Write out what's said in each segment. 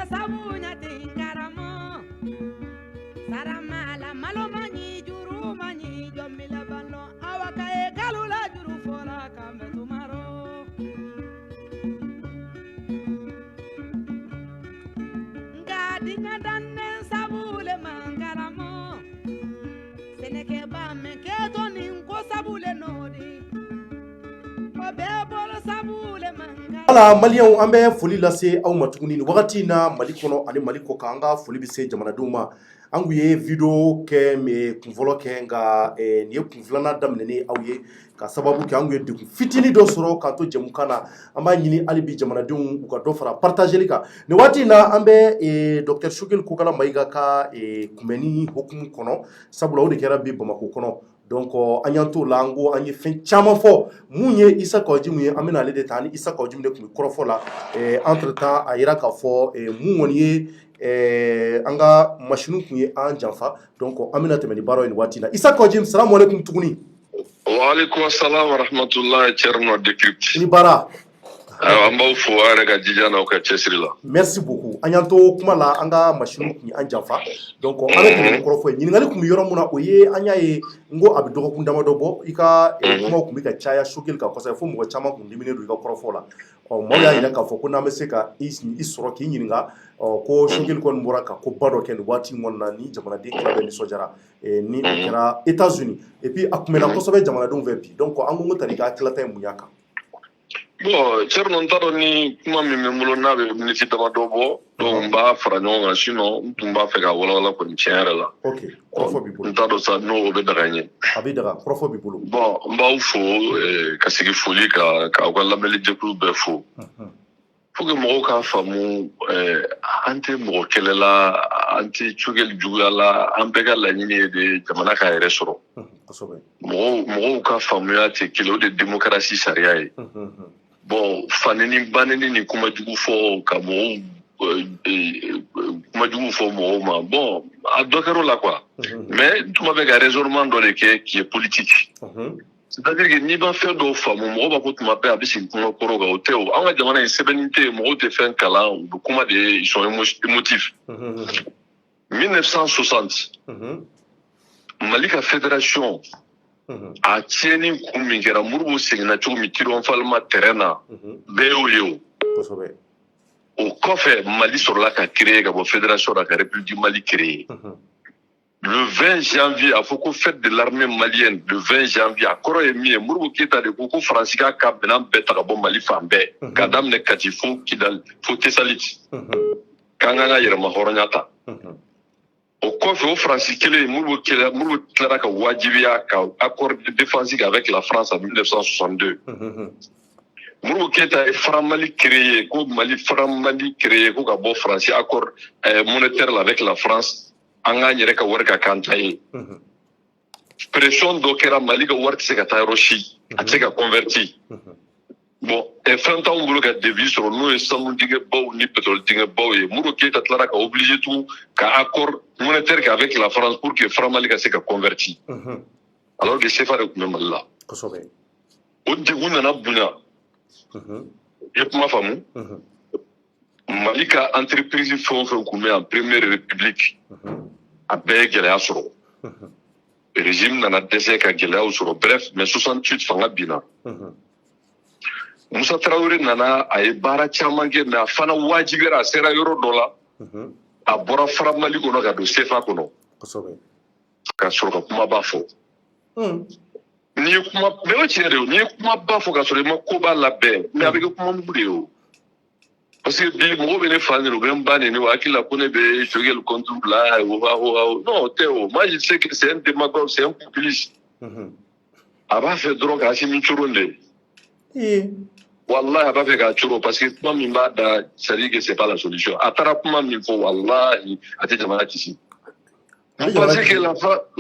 sabunya tingaramo saramala malomani juru mani jomila balo awaka e galula juru fola kambe tumaro ngadinya danne sabule mangaramo seneke ba men keto nin ko sabule nodi o be bolo sabule manga Ala Maliens an bɛ foli lase aw ma tuguni nin wagati in na Mali kɔnɔ ani Mali kɔ kan an ka foli bɛ se jamanadenw ma an kun ye video kɛ kunfɔlɔ kɛ nka nin ye kun filanan daminɛnen aw ye ka sababu kɛ an kun ye degun fitinin dɔ sɔrɔ k'an to jɛmukan na an b'a ɲini hali bi jamanadenw u ka dɔ fara partageli kan nin waati in na an bɛ Dr Sogɛli Kokala Mayiga ka kunbɛnni hukumu kɔnɔ sabula o de kɛra bi Bamakɔ kɔnɔ donc an y'an t'o la an ko an ye fɛn caman fɔ mun ye Isa Kajimu ye an bɛna ale de ta ni Isa Kajimu de tun bɛ kɔrɔfɔ la entre temps a yira k'a fɔ mun kɔni ye an ka machine tun ye an janfa donc an bɛna tɛmɛ ni baara ye nin waati in na Isa Kajimu salamu aleykum tuguni. Wa aleykum salam wa rahmatullahi Thierno Decrypte. I ni baara. An b'aw fo a yɛrɛ ka jija n'aw ka cɛsiri la. Merci beaucoup an y'an to kuma la an ka machine tun ye an janfa donc an bɛ tɛmɛ ni kɔrɔfɔ ye ɲininkali tun bɛ yɔrɔ min na o ye an y'a ye n ko a bɛ dɔgɔkun damadɔ bɔ i ka kumaw tun bɛ ka caya Sogɛli kan kosɛbɛ fo mɔgɔ caman tun diminen don i ka kɔrɔfɔ la maaw y'a yira k'a fɔ ko n'an bɛ se ka i sɔrɔ k'i ɲininka ko Sogɛli kɔni bɔra ka ko ba dɔ kɛ nin waati in kɔnɔna na ni jamanaden tila bɛɛ nisɔndiyara ni o kɛra États-Unis et puis a kunbɛnna kosɛbɛ jamanadenw fɛ bi donc an ko n ko tari ka tilata in mun y'a kan. Bon Thierno n t'a dɔn ni kuma min bɛ n bolo n'a bɛ miniti damadɔ bɔ donc n b'a fara ɲɔgɔn kan sinon n tun b'a fɛ ka walawala kɔni tiɲɛ yɛrɛ la. Ok kɔrɔfɔ b'i bolo. N t'a dɔn sa n'o bɛ daga n ye. A bɛ daga kɔrɔfɔ b'i bolo. Bon n b'aw fo ka segin foli kan k'aw ka lamɛnlijɛkulu bɛɛ fo. Pour que mɔgɔw k'a faamu an tɛ mɔgɔ kɛlɛ la an tɛ Sogɛli juguya la an bɛɛ ka laɲini ye de jamana k'a yɛrɛ sɔrɔ. Mɔgɔw ka faamuya tɛ kelen o de démocratie sariya ye. Bon fanini banini ni kuma jugu fɔ ka mɔgɔw kuma jugu fɔ mɔgɔw ma bon a dɔ kɛr'o la quoi mais tuma bɛ ka raisonnement dɔ de kɛ qui est politique. C'est-à-dire que n'i ma fɛn dɔw faamu mɔgɔ b'a fɔ tuma bɛɛ a bɛ sigi kuma kɔrɔ kan o tɛ o an ka jamana in sɛbɛnni tɛ yen mɔgɔw tɛ fɛn kalan u bɛ kuma de ils sont émotifs. 1960 Mali ka fédération a tiɲɛni kun min kɛra Modibo seginna cogo min triomphalement terrain na bɛɛ y'o ye o. O kɔfɛ Mali sɔrɔla ka créer ka bɔ fédération la ka République du Mali créer. Le 20 janvier a fɔ ko fête de l'armée malienne le 20 janvier a kɔrɔ ye min ye Modibo Keyita de ko Faransi k'a ka minɛn bɛɛ ta ka bɔ Mali fan bɛɛ ka daminɛ Kati fo Kidali fo Tesaliti k'an ka yɛrɛma hɔrɔnya ta. O kɔfɛ o Faransi kelen Modibo tilara ka wajibiya ka accord de défense avec la France en 1962. Modibo Keyita ye Franc Mali créé ko Mali Franc Mali créé ko ka bɔ Faransi accord monétaire avec la France an k'an yɛrɛ ka wari ka kan ta ye. Pression dɔ kɛra Mali ka wari tɛ se ka taa yɔrɔ si a tɛ se ka converti. Bon fɛn t'anw bolo ka devise sɔrɔ n'o ye sanu dingɛ baw ni pétrole dingɛ baw ye Modibo Keyita tilara ka obligé tugun ka accord monétaire kɛ avec la France pour que Franc Mali ka se ka converti. Alors que CFA de tun bɛ Mali la. O degun nana bonya. I ye kuma faamu. Mali ka entreprise fɛn o fɛn tun bɛ en première république a bɛɛ ye gɛlɛya sɔrɔ. Régime nana dɛsɛ ka gɛlɛyaw sɔrɔ bref mais 68 fanga binna. Musa Traoré nana a ye baara caman kɛ mais a fana wajibiyara a sera yɔrɔ dɔ la a bɔra Franc Mali kɔnɔ ka don CFA kɔnɔ ka sɔrɔ ka kumaba fɔ. N'i ye kuma mais o tiɲɛ de o n'i ye kumaba fɔ ka sɔrɔ i ma koba labɛn mais a bɛ kɛ kuma mugu de ye o. Parce que bi mɔgɔw bɛ ne fa nin u bɛ n ba nin o hakili la ko ne bɛ Sogɛli contre bila non o tɛ o moi je sais que c'est un démagogue c'est un populiste. A b'a fɛ dɔrɔn ka Asimi coron de. Wallahi a b'a fɛ k'a coron parce que kuma min b'a da c'est à dire que c'est pas la solution a taara kuma min fɔ wallahi a tɛ jamana kisi. Vous pensez que la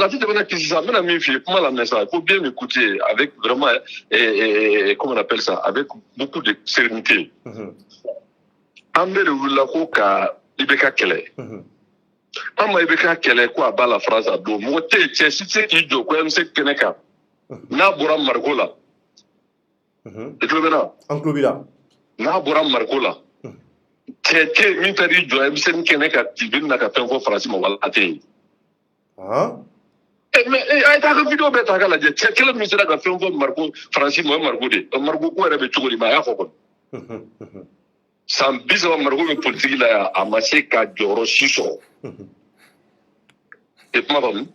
tête de kisi sa n bɛna min f'i ye kuma lamɛn sa il faut bien m'écouter avec vraiment comment on appelle ça avec beaucoup de sérénité. An bɛɛ de wulila ko ka IBK kɛlɛ. An ma IBK kɛlɛ ko a b'a la France a don mɔgɔ tɛ yen cɛ si tɛ se k'i jɔ ko MC kɛnɛ kan n'a bɔra mariko la. I tulo bɛ na? An tulo b'i la. N'a bɔra mariko la Tete mitari jo emsen kene ka tibin na ka penko France mo wala ate. Mais ay ta ka video beta ka la je kele misira ka penko marko France mo marko de. Marko ko rebe chugoli ma ya foko. Sam biso marko be politique la amase ka joro siso. Et kuma bam.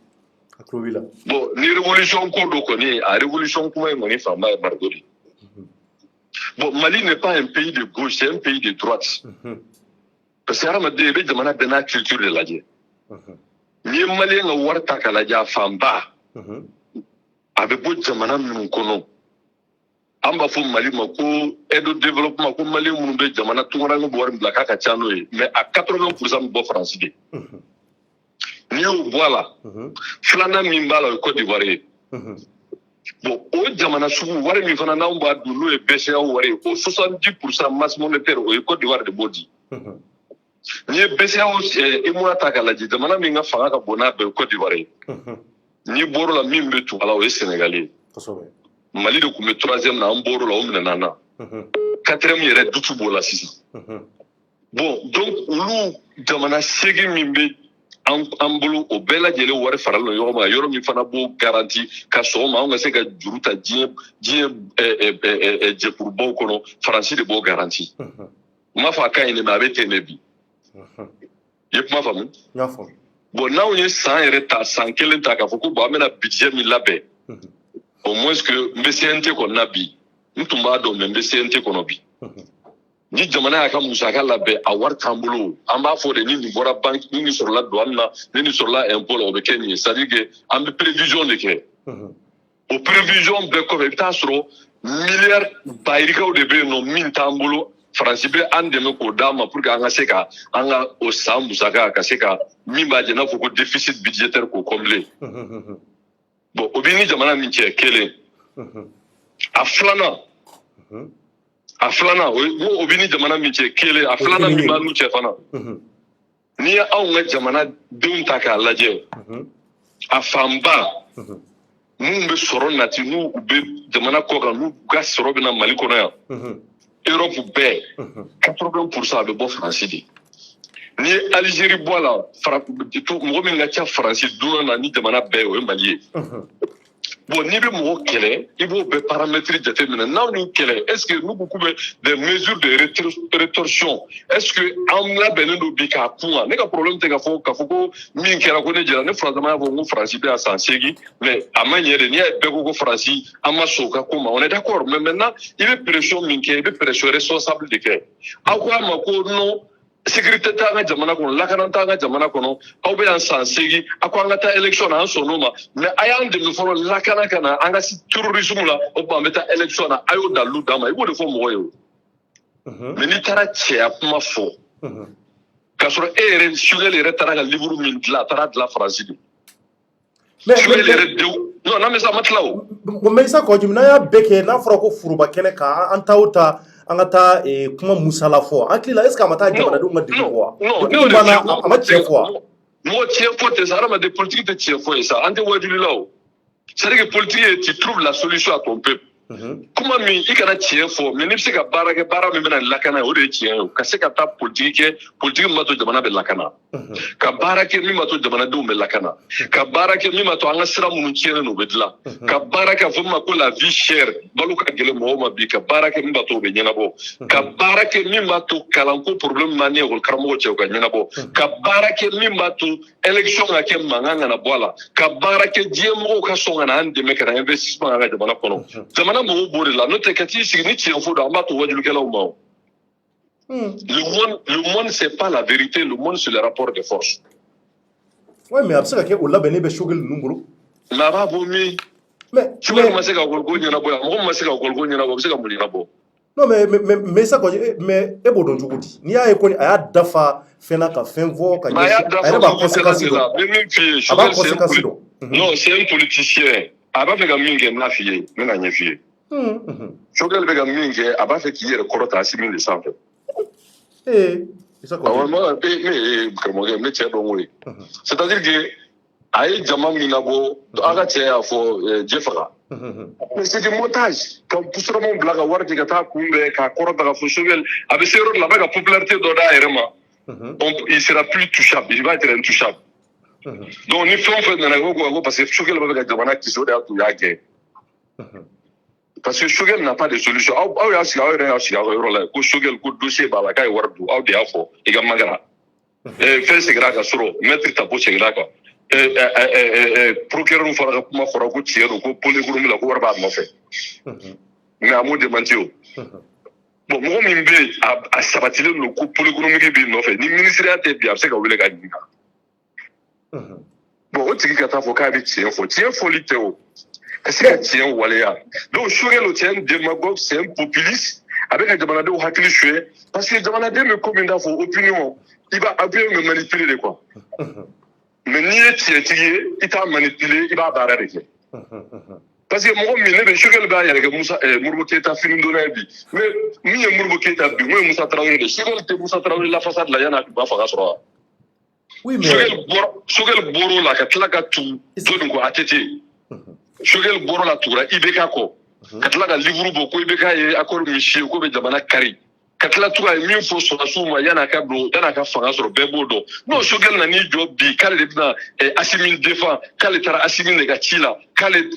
Bon, ni révolution ko do ko ni a révolution kuma ngoni fama marko de. Bon, Mali n'est pas un pays de gauche, c'est un pays de droite. Parce que Ramade est demandé de la culture de la guerre. Les Maliens ont warta kalaja famba. Avec beaucoup de manam nous connaissons. Amba fo Mali mako aide au développement ko Mali mun be jamana tungara ngo borim blaka ka chano mais à 80% bo français. Ni voilà. Flana mimbala Côte d'Ivoire. Bon, au jamana sugu wari mi fana na mba dulu e BCA wari au 70% masse monétaire au Côte d'Ivoire de body. Ni BCA e mo ataka la jamana mi nga fanga ka bona be Côte d'Ivoire. Ni boro la mimbe tu ala au Sénégalais. Mali de kume 3e na mboro la omna nana. 4e yere dutu bola sisi. Bon, donc ulu jamana segi mimbe an bolo o bɛɛ lajɛlen wari faralen no yɔrɔ ma yɔrɔ min fana b'o garanti ka sɔgɔma anw ka se ka juru ta diɲɛ jɛkurubaw kɔnɔ faransi de b'o garanti n m'a fɔ a ka ɲi de mais a bɛ ten de bi i ye kuma faamu bon n'anw ye san yɛrɛ ta san kelen ta k'a fɔ ko bon an bɛna budget min labɛn au moins que n bɛ CNT kɔnɔna bi n tun b'a dɔn mais n bɛ CNT kɔnɔ bi ni jamana y'a ka musaka labɛn a wari t'an bolo an b'a fɔ de ni nin bɔra banque ni nin sɔrɔla douane na ni nin sɔrɔla impôt la o bɛ kɛ nin ye c'est à dire que an bɛ prévision de kɛ o prévision bɛɛ kɔfɛ i bɛ taa sɔrɔ miliyari bayirikaw de bɛ yen nɔ min t'an bolo faransi bɛ an dɛmɛ k'o d'a ma pour que an ka se ka an ka o san musaka ka se ka min b'a jɛ i n'a fɔ ko déficit budgétaire k'o combler bon o bɛ ni jamana min cɛ kelen a filanan o bɛ ni jamana min cɛ kelen a filanan min b'a n'u cɛ fana n'i ye anw ka jamana denw ta k'a lajɛ a fanba minnu bɛ sɔrɔ nati n'u bɛ jamana kɔ kan n'u ka sɔrɔ bɛ na Mali kɔnɔ yan Europe bɛɛ 80% a bɛ bɔ Faransi de n'i ye Algérie bɔ a la mɔgɔ min ka ca Faransi dunan na ni jamana bɛɛ o ye Mali ye bon n'i bɛ mɔgɔ kɛlɛ i b'o bɛɛ paramètres jateminɛ n'aw ni kɛlɛ est-ce que n'u ko k'u bɛ des mesures de rétorsion est-ce que an labɛnnen don bi k'a kun wa ne ka problème tɛ k'a fɔ ko min kɛra ko ne jɛra ne faransi y'a fɔ ko Faransi bɛ yan san 8 mais a ma ɲɛ de n'i y'a bɛɛ ko Faransi an ma sɔn o ka ko ma on est d'accord mais maintenant i bɛ pression min kɛ i bɛ pression responsable de kɛ aw ko a ma ko non sécurité t'an ka jamana kɔnɔ lakana t'an ka jamana kɔnɔ aw bɛ yan san 8 a ko an ka taa élection na an sɔnn'o ma mais a y'an dɛmɛ fɔlɔ lakana ka na an ka terrorisme la o tuma an bɛ taa élection na a y'o dalilu d'an ma i b'o de fɔ mɔgɔ ye o mais n'i taara cɛya kuma fɔ k'a sɔrɔ e yɛrɛ Sugɛli yɛrɛ taara ka livre min dilan a taara dilan Faransi de Sugɛli yɛrɛ denw non n'an bɛ se a ma tila o mais Isa Kɔji n'a y'a bɛɛ kɛ n'a fɔra ko foroba kɛnɛ kan an ta o ta an ka taa kuma musala fɔ hakili la est-ce que a ma taa jamanadenw ka degun wa non a ma tiɲɛ fɔ wa mɔgɔ tiɲɛ fɔ tɛ sa hadamaden politique tɛ tiɲɛ fɔ ye sa an tɛ wajuli la o c'est-à-dire que politique ye tu trouves la solution à ton peuple kuma min i kana tiɲɛ fɔ mais n'i bɛ se ka baara kɛ baara min bɛna lakana o de ye tiɲɛ ye ka se ka taa politique kɛ politique min b'a to jamana bɛ lakana ka baara kɛ min b'a to jamanadenw bɛ lakana ka baara kɛ min b'a to an ka sira minnu tiɲɛnen don o bɛ dilan ka baara kɛ a fɔ min ma ko la vie chère balo ka gɛlɛn mɔgɔw ma bi ka baara kɛ min b'a to o bɛ ɲɛnabɔ ka baara kɛ min b'a to kalanko problème ma ni ekɔli karamɔgɔ cɛ o ka ɲɛnabɔ ka baara kɛ min b'a to élection ka kɛ mankan kana bɔ a la ka baara kɛ diɲɛmɔgɔw ka sɔn ka na an dɛmɛ ka na investissement an ka jamana kɔnɔ jamana mɔgɔw b'o de la n'o tɛ ka t'i sigi ni tiɲɛ fɔ don an b'a to wajulikɛlaw ma o le monde c'est pas la vérité le monde c'est le rapport de force ouais mais a bɛ se ka kɛ o labɛnnen bɛ Sugɛli ninnu bolo mais a b'a bɔ min Sugɛli ma se ka ekɔliko ɲɛnabɔ yan mɔgɔ min ma se ka ekɔliko ɲɛnabɔ a bɛ se ka mun ɲɛnabɔ non mais Isa Kɔji mais e b'o dɔn cogo di n'i y'a ye ko a y'a dafa fɛn na ka fɛn fɔ ka ɲɛsin a yɛrɛ b'a conséquence dɔn a b'a conséquence dɔn non c'est un politicien a b'a fɛ ka min kɛ n b'a f'i ye n bɛna ɲɛ f'i ye Sugɛli bɛ ka min kɛ a b'a fɛ k'i yɛrɛ kɔrɔta a simi de sanfɛ Isa Kɔji karamɔgɔkɛ n bɛ cɛ dɔn o ye c'est à dire que a ye jama min labɔ an ka cɛ y'a fɔ jɛ faga Mais c'est des montages. Quand Poussramon Blaga Wardi Gata Kumbe, Kakorota Fouchogel, avec ces rôles là-bas, la popularité d'Oda Erema, il ne sera plus touchable, il va être intouchable. Donc, ni fait on fait dans la go parce que Chogel va avec Jamana qui sont derrière tout Yagé. Parce que Chogel n'a pas de solution. Ah, il y a Chogel, dossier, Balakai, Wardu, ah, des afos, et Gamagara. Fait c'est grave, Soro, mettre ta poche, c'est grave. Procureur nous fera kuma fora ko tiero ko polygono la ko warba ma fait mais à mot de mantio bon mo min be a sabatile no ko polygono mi be no fait ni ministère te bia se ka wele ka dinga bon o tiki kata fo ka bi tien fo liteo est-ce que tien waleya donc Choguel le tien démagogue c'est un populiste avec un demande de hakili choué parce que demande de me commune fo opinion il va appuyer me manipuler quoi. Mais ni tiye il t'a manipulé il va barrer avec. Parce que moi mi ne be Choguel ba ya avec Moussa Modibo Keïta fini dona bi mais mi e Modibo Keïta bi moi Moussa Traoré de Choguel te Moussa Traoré la façade la yana ba fa gasro. Oui mais Choguel boro la ka tlaka tu to ngo atete. Choguel boro la tura ibeka ko ka tlaka livre boko ibeka e akor michie ko be jamana kari. Katla tuga min fo so asuma yana ka fanga so bebo do no Choguel na ni job bi kale dina asimin défend kale tara asimin de gachila kale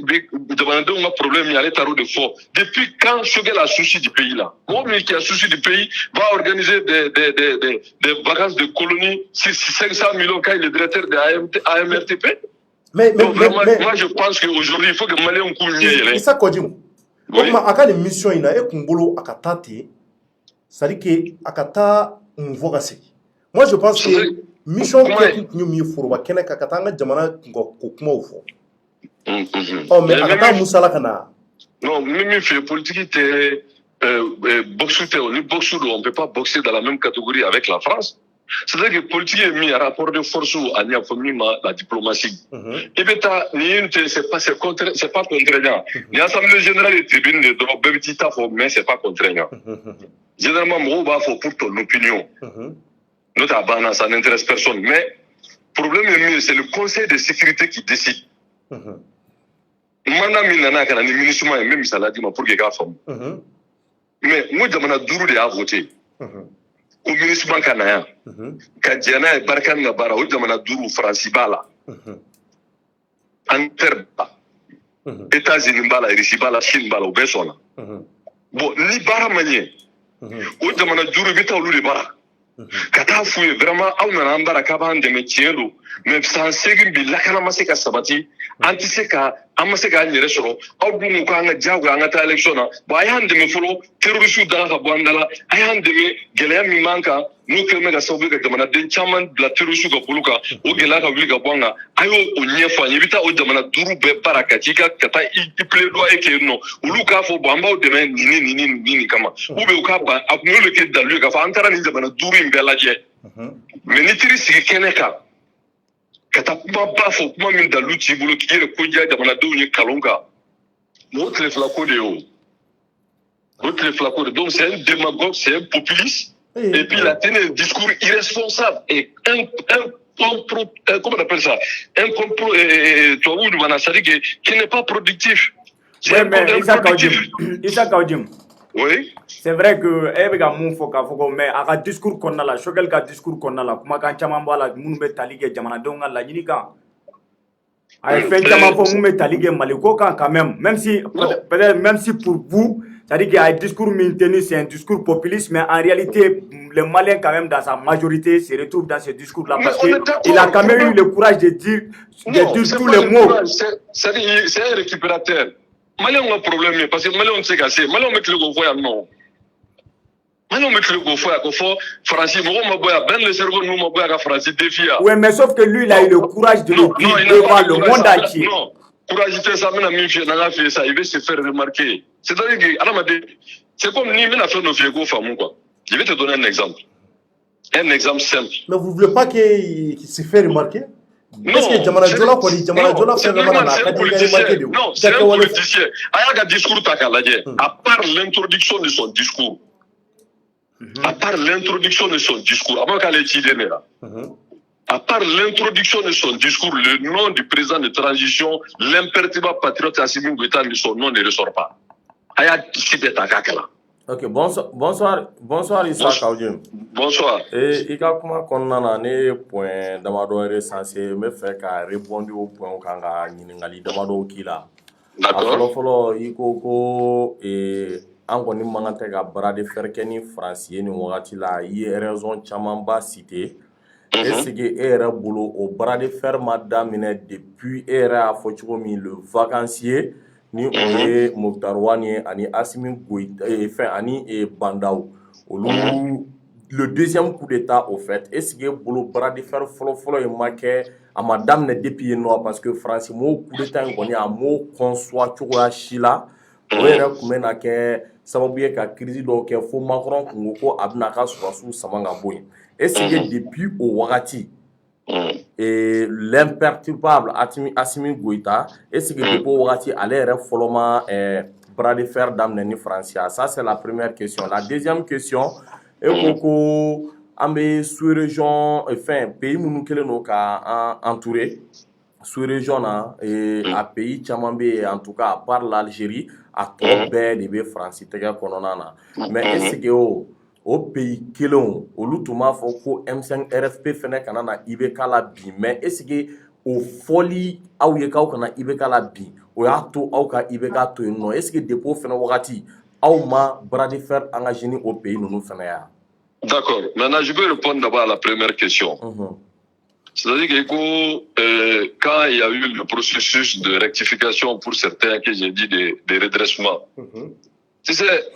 demande un problème il y a taro de fort depuis quand Choguel a souci du pays là moi qui a souci du pays va organiser des vacances de colonie 500 millions quand il est directeur de AMRTP mais moi je pense qu'aujourd'hui il faut que Malien on couille ça quoi dit moi aka les missions ina e kumbolo akatate c'est-à-dire que akata mvogase moi je pense que mission que nous mieux pour wakena kakatanga jamana ko kuma ufo oh mais akata musala kana non même fait politique était boxer on peut pas boxer dans la même catégorie avec la France. C'est-à-dire que politique est mis à rapport de force à la diplomatie. Et bien, c'est pas contraignant. L'Assemblée générale et tribune de droit, mais c'est pas contraignant. Généralement, moi, va faut pour ton opinion. Notre abana, ça n'intéresse personne. Mais, le problème est mieux, c'est le Conseil de sécurité qui décide. Mana minana kana ni ministre et même ça l'a dit pour que gars femme. Mais moi, j'aimerais duru de à voter. Au ministre Kanaya, Kadiana et Barkan Nabara, où demande Dourou, Francibala, Anterba, États-Unis Bala, Rissibala, Chine Bala, Bessona. Bon, ni Baramanier, où demande Dourou Vita ou Libara. Katafoué, vraiment, on a un barakaban de métiers, mais sans segin bilakana maseka sabati, antiseka, amaseka ni resoro, au bout de Kanga Jago, Angata élection, Bayan de me follow, terroristes dans la Bandala, Ayan de me, Geleam Manka, nous que me sauvé que demande de chaman de la terroristes de Poluka, ou Gelaka Vilga Banga, Ayo, ou Niefa, Yvita, ou demande Dourou Barakatika, Kata, il plaît doigt et que non, ou Luka for Bamba, ou demain, Nini Kama, ou Beukaba, à nous le quai dans le Gafa, Antara, ni demande Dourou Belaje. Mais n'était-il si Keneka? Kata kuma ba fo kuma min da luci bulu kire ko ja da mana dole kalonga l'autre flaco de haut l'autre flaco de donc c'est un démagogue c'est un populiste et puis il a tenu un discours irresponsable et comment on appelle ça un complot toi où nous ça dit qui n'est pas productif c'est mais Issa Kaudim oui c'est vrai que Ebega Mounfoka Foko mais à discours qu'on a là Choguel ka discours qu'on a là kuma kan chaman bala munu be talige jamana donga la nyika ay fait chaman fo munu be talige maliko kan quand même si peut-être même si pour vous c'est-à-dire qu'il y a un discours maintenu c'est un discours populiste mais en réalité le Malien quand même dans sa majorité se retrouve dans ce discours là parce qu'il a quand même eu le courage de dire tous les mots c'est un récupérateur. Malien a un problème parce que Malien sait casser. Malien met le gofoya non. Malien met le gofoya kofo français. Moi ma boya ben le cerveau nous ma boya ka français défia. Ouais mais sauf que lui il a eu le courage de le dire devant le monde entier. Non, courage c'est ça même ami fait n'a fait ça il veut se faire remarquer. C'est-à-dire que Alamade c'est comme ni mena fait nos vieux femmes quoi. Je vais te donner un exemple. Un exemple simple. Mais vous voulez pas qu'il se fait remarquer? Parce que Jamana Jola quoi dit Jamana Jola fait vraiment c'est un politicien. Aya discours takalaje. À part l'introduction de son discours. À part l'introduction de son discours, avant qu'elle ait tiré là. à part l'introduction de son discours, le nom du président de transition, l'imperturbable patriote Assimi Goïta, son nom ne ressort pas. Aya cité Takakala. Ok, bonsoir Issa Kaoudjim. Bonsoir. Et Ika kuma konnana ne point damado recensé me fait ka répondre au point kanga nyiningali damado kila. D'accord. Folo iko ko an kɔni man kan tɛ ka bara de fer kɛ ni faransi ye nin wagati la i ye raison caman ba cité est-ce que e yɛrɛ bolo o bara de fer ma daminɛ depuis e yɛrɛ y'a fɔ cogo min le vacancier ni o ye Mokhtar Wane ye ani Assimi Goïta fɛn ani Bandaw olu le deuxième coup d'état au fait est-ce que bolo bara de fer fɔlɔ ye ma kɛ a ma daminɛ depuis yen nɔ parce que faransi mo coup d'état in kɔni a m'o conçoit cogoya si la o yɛrɛ tun bɛna kɛ sababu ye ka crise dɔw kɛ fo Macron kun ko a bɛna ka sɔrɔsiw sama ka bɔ yen est-ce que depuis o wagati l'imperturbable Assimi Goïta est-ce que depuis o wagati ale yɛrɛ fɔlɔ ma bras de fer daminɛ ni faransi ya ça c'est la première question la deuxième question e ko an bɛ sous-région pays minnu kɛlen don ka entouré sous-région na a pays caman bɛ yen en tout cas à part l'Algérie a tɔ bɛɛ de bɛ faransi tɛgɛ kɔnɔna na mais est-ce que o pays kelenw olu tun b'a fɔ ko M5 RFP fɛnɛ kana na IBK la bi mais est-ce que o fɔli aw ye k'aw kana IBK la bi o y'a to aw ka IBK to yen nɔ est-ce que depuis o fɛnɛ wagati aw ma bras de fer engagé ni o pays ninnu fɛnɛ ya. D'accord. Maintenant, je vais répondre d'abord à la première question. C'est-à-dire que quand il y a eu le processus de rectification pour certains que j'ai dit de redressement, tu sais,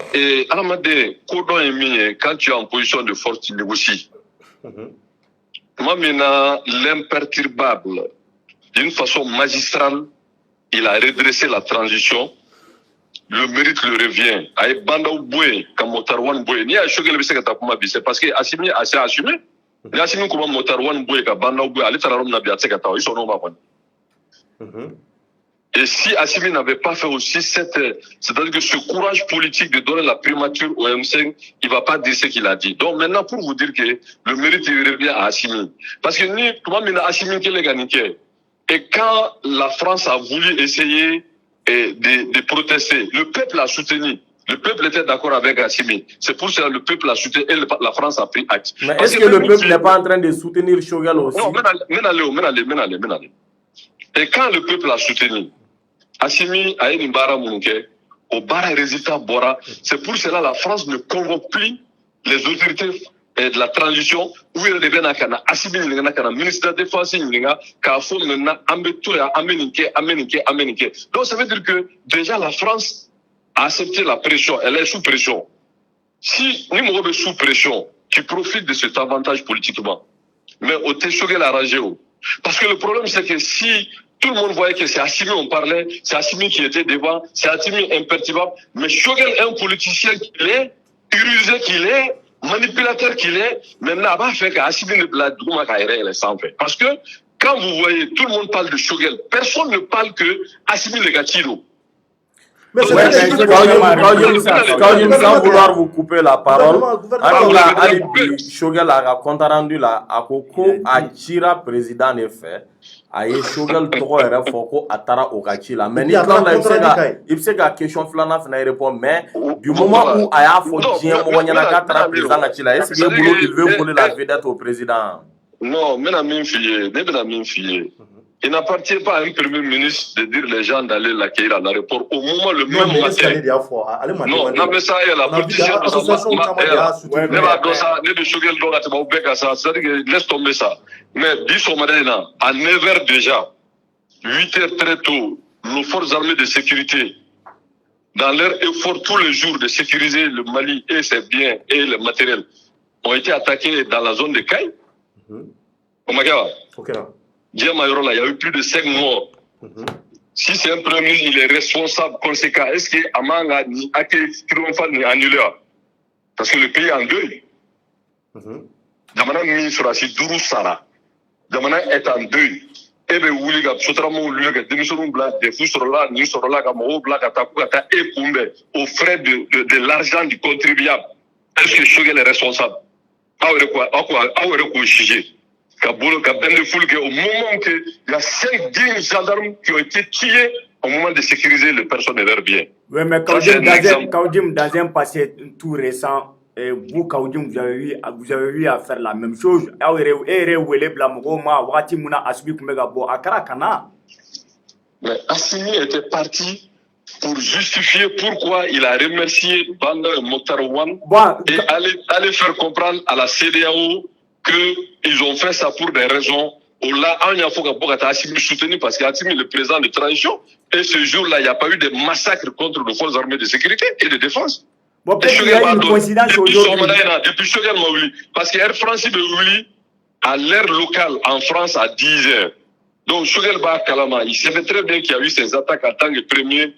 quand tu es en position de force, tu négocies. Moi, maintenant, l'imperturbable, d'une façon magistrale, il a redressé la transition. Le mérite le revient. Aïe Bandaw Boué, comme Mokhtar Wane Boué, ni à Choguel Bisse Katakuma Bisse, parce que Assimi a assez assumé. Ni Assimi comme Mokhtar Wane Boué, comme Bandaw Boué, allez Tararom Nabiatse Katao, ils sont non pas. Et si Assimi n'avait pas fait aussi c'est-à-dire que ce courage politique de donner la primature au M5, il va pas dire ce qu'il a dit. Donc maintenant, pour vous dire que le mérite il revient à Assimi. Parce que ni, comment maintenant Assimi qui l'a gagné. Et quand la France a voulu essayer de protester, le peuple a soutenu. Le peuple était d'accord avec Assimi. C'est pour ça que le peuple a soutenu et la France a pris acte. Mais est-ce que le peuple n'est pas en train de soutenir Choguel aussi? Non, menallez. Et quand le peuple a soutenu, Assimi a une barra mounke, au barra résultat bora, c'est pour cela que la France ne convoque plus les autorités de la transition où il devient Assimi ministre de la Défense, Kafo maintenant, Amenike. Donc ça veut dire que déjà la France a accepté la pression, elle est sous pression. Si nous sommes sous pression, tu profites de cet avantage politiquement. Mais au Téchoguel arrangé. Parce que le problème c'est que si tout le monde voyait que c'est Assimi, on parlait, c'est Assimi qui était devant, c'est Assimi imperturbable, mais Choguel est un politicien qu'il est, rusé qu'il est, manipulateur qu'il est, maintenant, il va faire qu'Assimi ne la Douma Kaire sans fait. Parce que quand vous voyez, tout le monde parle de Choguel, personne ne parle que Assimi le Gatiro. Mais sans vouloir vous couper la parole, Choguel a compte rendu là, à Koko, à Chira, président des faits, a eu Choguel Toro et Foko, à Tara Okachila. Mais il sait que la question flana n'a répond, mais du moment où Aya Fodjien, Moyana Katara, président Achila, est-ce qu'il veut voler la vedette au président? Non, mais la même fille, il n'appartient pas à un premier ministre de dire les gens d'aller l'accueillir à l'aéroport au moment le même matin. Non, mais ça, il y a la politicien de laisse tomber ça. Mais à 9h déjà, 8h très tôt, nos forces armées de sécurité, dans leur effort tous les jours de sécuriser le Mali et ses biens et le matériel, ont été attaqués dans la zone de Kaï. Il y a eu plus de 5 morts. Si c'est un premier ministre, il est responsable, conséquent. Est-ce que Amanga a été triomphal ni annulé? Parce que le pays est en deuil. Damana ministre Assi Dourou Sara. Damana est en deuil. Et bien, vous avez sotramo que démission blanc, des fous sur là, ni sur là, comme au blanc, et Koumbe, aux frais de l'argent du contribuable. Est-ce que Choguel est responsable? Jugé. au moment où il y a 5 dignes gendarmes qui ont été tués au moment de sécuriser les personnes et leurs biens. Oui, mais Kaoudim, dans un passé tout récent, vous, Kaoudim, vous avez eu à faire la même chose. Mais Assimi était parti pour justifier pourquoi il a remercié Banda Mokhtar Wan et aller faire comprendre à la CEDEAO qu'ils ont fait ça pour des raisons. Là, il faut que Assimi soutenu parce qu'Assimi est le président de transition. Et ce jour-là, il n'y a pas eu de massacre contre les forces armées de sécurité et de défense. Bon, peut-être qu'il y a une coïncidence aujourd'hui. Depuis Choguel Maouli. Parce que Air France de Ouli, à l'heure locale en France à 10 heures. Donc Choguel Ba Kalama, il savait très bien qu'il y a eu ces attaques en tant que premier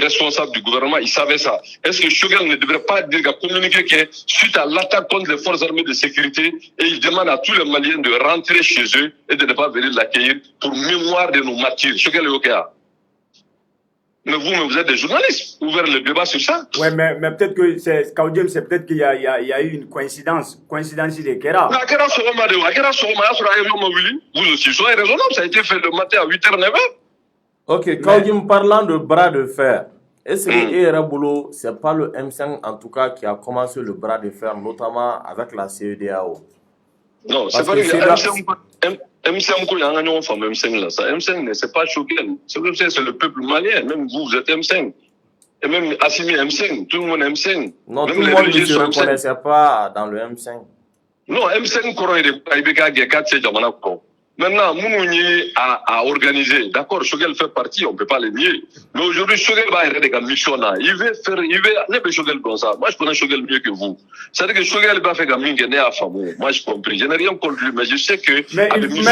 responsable du gouvernement, il savait ça. Est-ce que Choguel ne devrait pas dire qu'à communiquer que suite à l'attaque contre les forces armées de sécurité, et il demande à tous les Maliens de rentrer chez eux et de ne pas venir l'accueillir pour mémoire de nos martyrs. Choguel est OK. Mais vous êtes des journalistes, ouvrez le débat sur ça. Oui, mais peut-être que c'est Kaoudim, c'est peut-être qu'il y a eu une coïncidence de Kera. Vous aussi, soyez raisonnable, ça a été fait le matin à 8h, 9h. Ok, Kaoudim, parlant de bras de fer, est-ce que Erabolo, c'est pas le M5 en tout cas qui a commencé le bras de fer, notamment avec la CEDEAO? Non, c'est pas le M5, il y a un nom femme M5 là. Ça, M5, c'est pas Choguel. C'est le peuple malien. Même vous êtes M5. Et même Assimi M5. Tout le monde est M5. Non, tout le monde ne se reconnaissait pas dans le M5. Non, M5, maintenant, Mounouni a organisé. D'accord, Choguel fait partie, on ne peut pas le nier. Mais aujourd'hui, Choguel va arrêter des missions là. Il veut, Choguel comme ça. Moi, je connais Choguel mieux que vous. C'est-à-dire que Choguel va faire comme Mingene à Famou. Moi, je comprends. Je n'ai rien contre lui, mais je sais que. Mais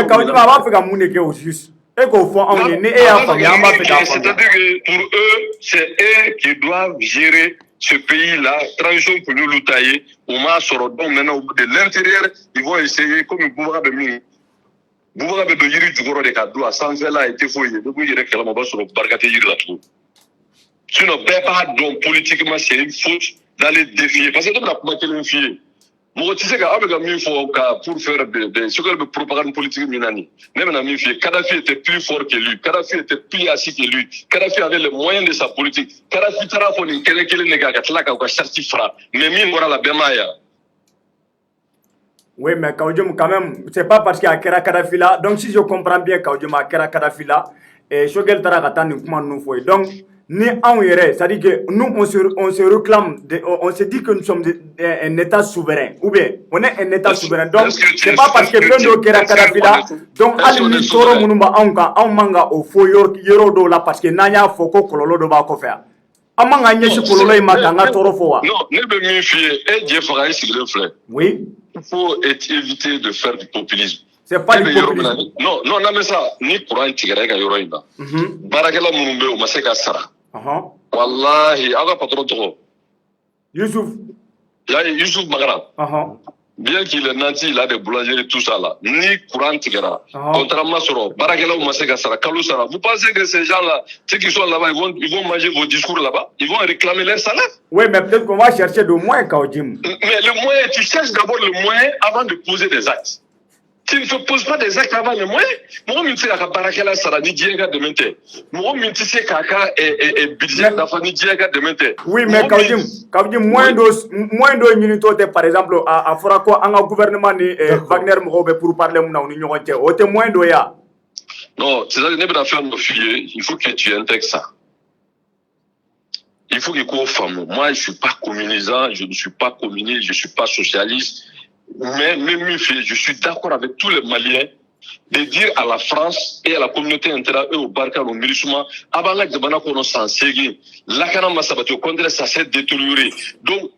quand il va faire comme Mouneke au juste. Et qu'au fond, on est né et à Famou. C'est-à-dire que pour eux, c'est eux qui doivent gérer ce pays-là. Transition pour nous l'outailler. Au moins, sur donc maintenant, de l'intérieur, ils vont essayer, comme ils pouvoir de mieux. Bouba be do yiri jugoro de ka do a sanfɛla été foyé de bu yɛrɛ kalama ba sɔrɔ barikate yiri la tugun sinon bɛɛ b'a dɔn politiquement c'est une faute d'aller défier parce que ne bɛna kuma kelen f'i ye mɔgɔ tɛ se ka aw bɛ ka min fɔ ka pour faire de Choguel bɛ propagande politique min na nin ne bɛna min f'i ye Kadhafi était plus fort que lui Kadhafi était plus assis que lui Kadhafi avait les moyens de sa politique Kadhafi taara fɔ nin kelen kelen de kan ka tila ka u ka charte fara mais min bɔra la bɛɛ m'a ye. Oui, mais Kaoudim, quand même, c'est pas parce qu'il y a Kera Kadhafi là. Donc, si je comprends bien, Kaoudim, à Kera Kadhafi là, et Choguel Tarakatan, nous faut. Donc, ni en yere, c'est-à-dire que nous, on se réclame, on se dit que nous sommes un État souverain. Ou bien, on est un État souverain. Donc, c'est pas parce que plein de Kera Kadhafi là. Donc, à l'uni, Soro Mounouba, on manga au faux yoro là, parce que Nanya Foko Kololo de Bakofer. Amanga Nyeshi Kololo et Matanga Torofoa. Non, ne me méfiez, et Dieu fera s'il le plaît. Oui. Il faut éviter de faire du populisme. C'est pas du populisme. Non, mais ça, ni courant tigre ka yoro inda. Barakela munumbe o maseka sara. Wallahi, aga patron to. Youssouf. Youssouf Magara. Bien qu'il est nanti, il a des boulangeries, tout ça là. Ni courant tigre. Contrairement sur Barakela o maseka sara, kalou sara. Vous pensez que ces gens-là, ceux qui sont là-bas, ils vont manger vos discours là-bas? Ils vont réclamer leur salaire? Oui, mais peut-être qu'on va chercher le moyen, Kaoudim. Mais le moyen, tu cherches d'abord le moyen avant de poser des actes. Tu ne poses pas des actes avant le moyen. Moi, je ne sais pas Barakela Sara ni Diega de Mente. Moi, je ne sais pas et budget d'affaires ni Diega de Mente. Oui, mais Kaoudim, moins de minutes, par exemple, à Forako, un gouvernement ni Wagner Mourobe pour parler de l'Union européenne. Au témoin de ya. Non, c'est ça que nous faire nos filles. Il faut que tu intègres ça. Il faut qu'il y ait femmes. Moi, je ne suis pas communisant, je ne suis pas communiste, je ne suis pas socialiste. Mais je suis d'accord avec tous les Maliens de dire à la France et à la communauté intérieure et au Barkhane, au Milisuma, avant la Gabana qu'on s'en ségue, la Kanama Sabati au contraire, ça s'est détérioré. Donc,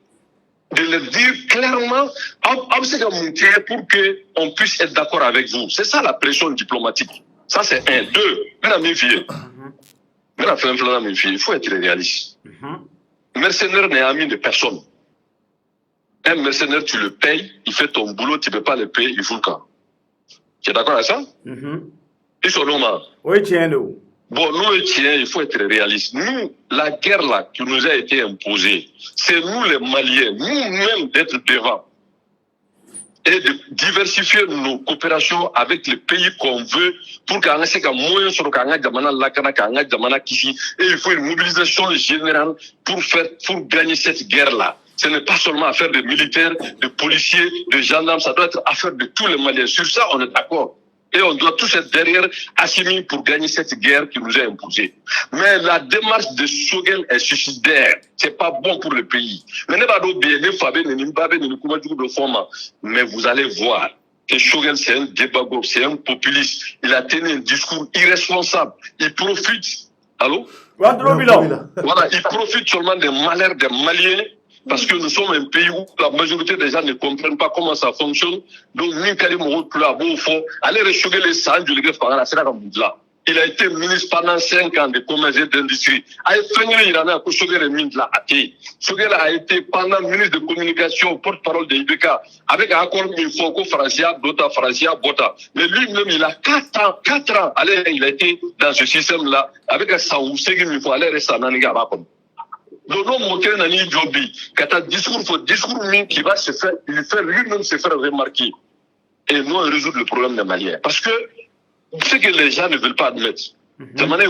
de le dire clairement, pour qu'on puisse être d'accord avec vous. C'est ça la pression diplomatique. Ça, c'est un. Deux, il faut être réaliste. Mercenaire n'est ami de personne. Un mercenaire, tu le payes, il fait ton boulot, tu ne peux pas le payer, il fout le camp. Tu es d'accord avec ça? Ils sont normal. Oui, tiens, nous. Bon, nous, il faut être réaliste. Nous, la guerre là, qui nous a été imposée, c'est nous les Maliens, nous-mêmes d'être devant. et de diversifier nos coopérations avec les pays qu'on veut pour qu'on ait moyen sur et il faut une mobilisation générale pour gagner cette guerre-là. Ce n'est pas seulement affaire de militaires, de policiers, de gendarmes, ça doit être affaire de tous les Maliens. Sur ça, on est d'accord. Et on doit tous être derrière Assimi pour gagner cette guerre qui nous est imposée. Mais la démarche de Shogel est suicidaire. C'est pas bon pour le pays. Mais vous allez voir que Shogel, c'est un démagogue, c'est un populiste. Il a tenu un discours irresponsable. Il profite. Allô? Voilà, il profite seulement des malheurs des Maliens. Parce que nous sommes un pays où la majorité des gens ne comprennent pas comment ça fonctionne. Donc, il a été ministre pendant 5 ans de commerce et d'industrie. Shogel a été pendant ministre de communication, porte-parole de IBK, avec un accord Mifoko, Francia, Bota, Francia, Bota. Mais lui-même, il a 4 ans. Allez, il a été dans ce système-là, avec un Saousegi Mifo, allez, rester en Anigabakon. Donc, discours qui va se faire, lui-même se faire remarquer et non résoudre le problème des Maliens. Parce que ce que les gens ne veulent pas admettre, de manière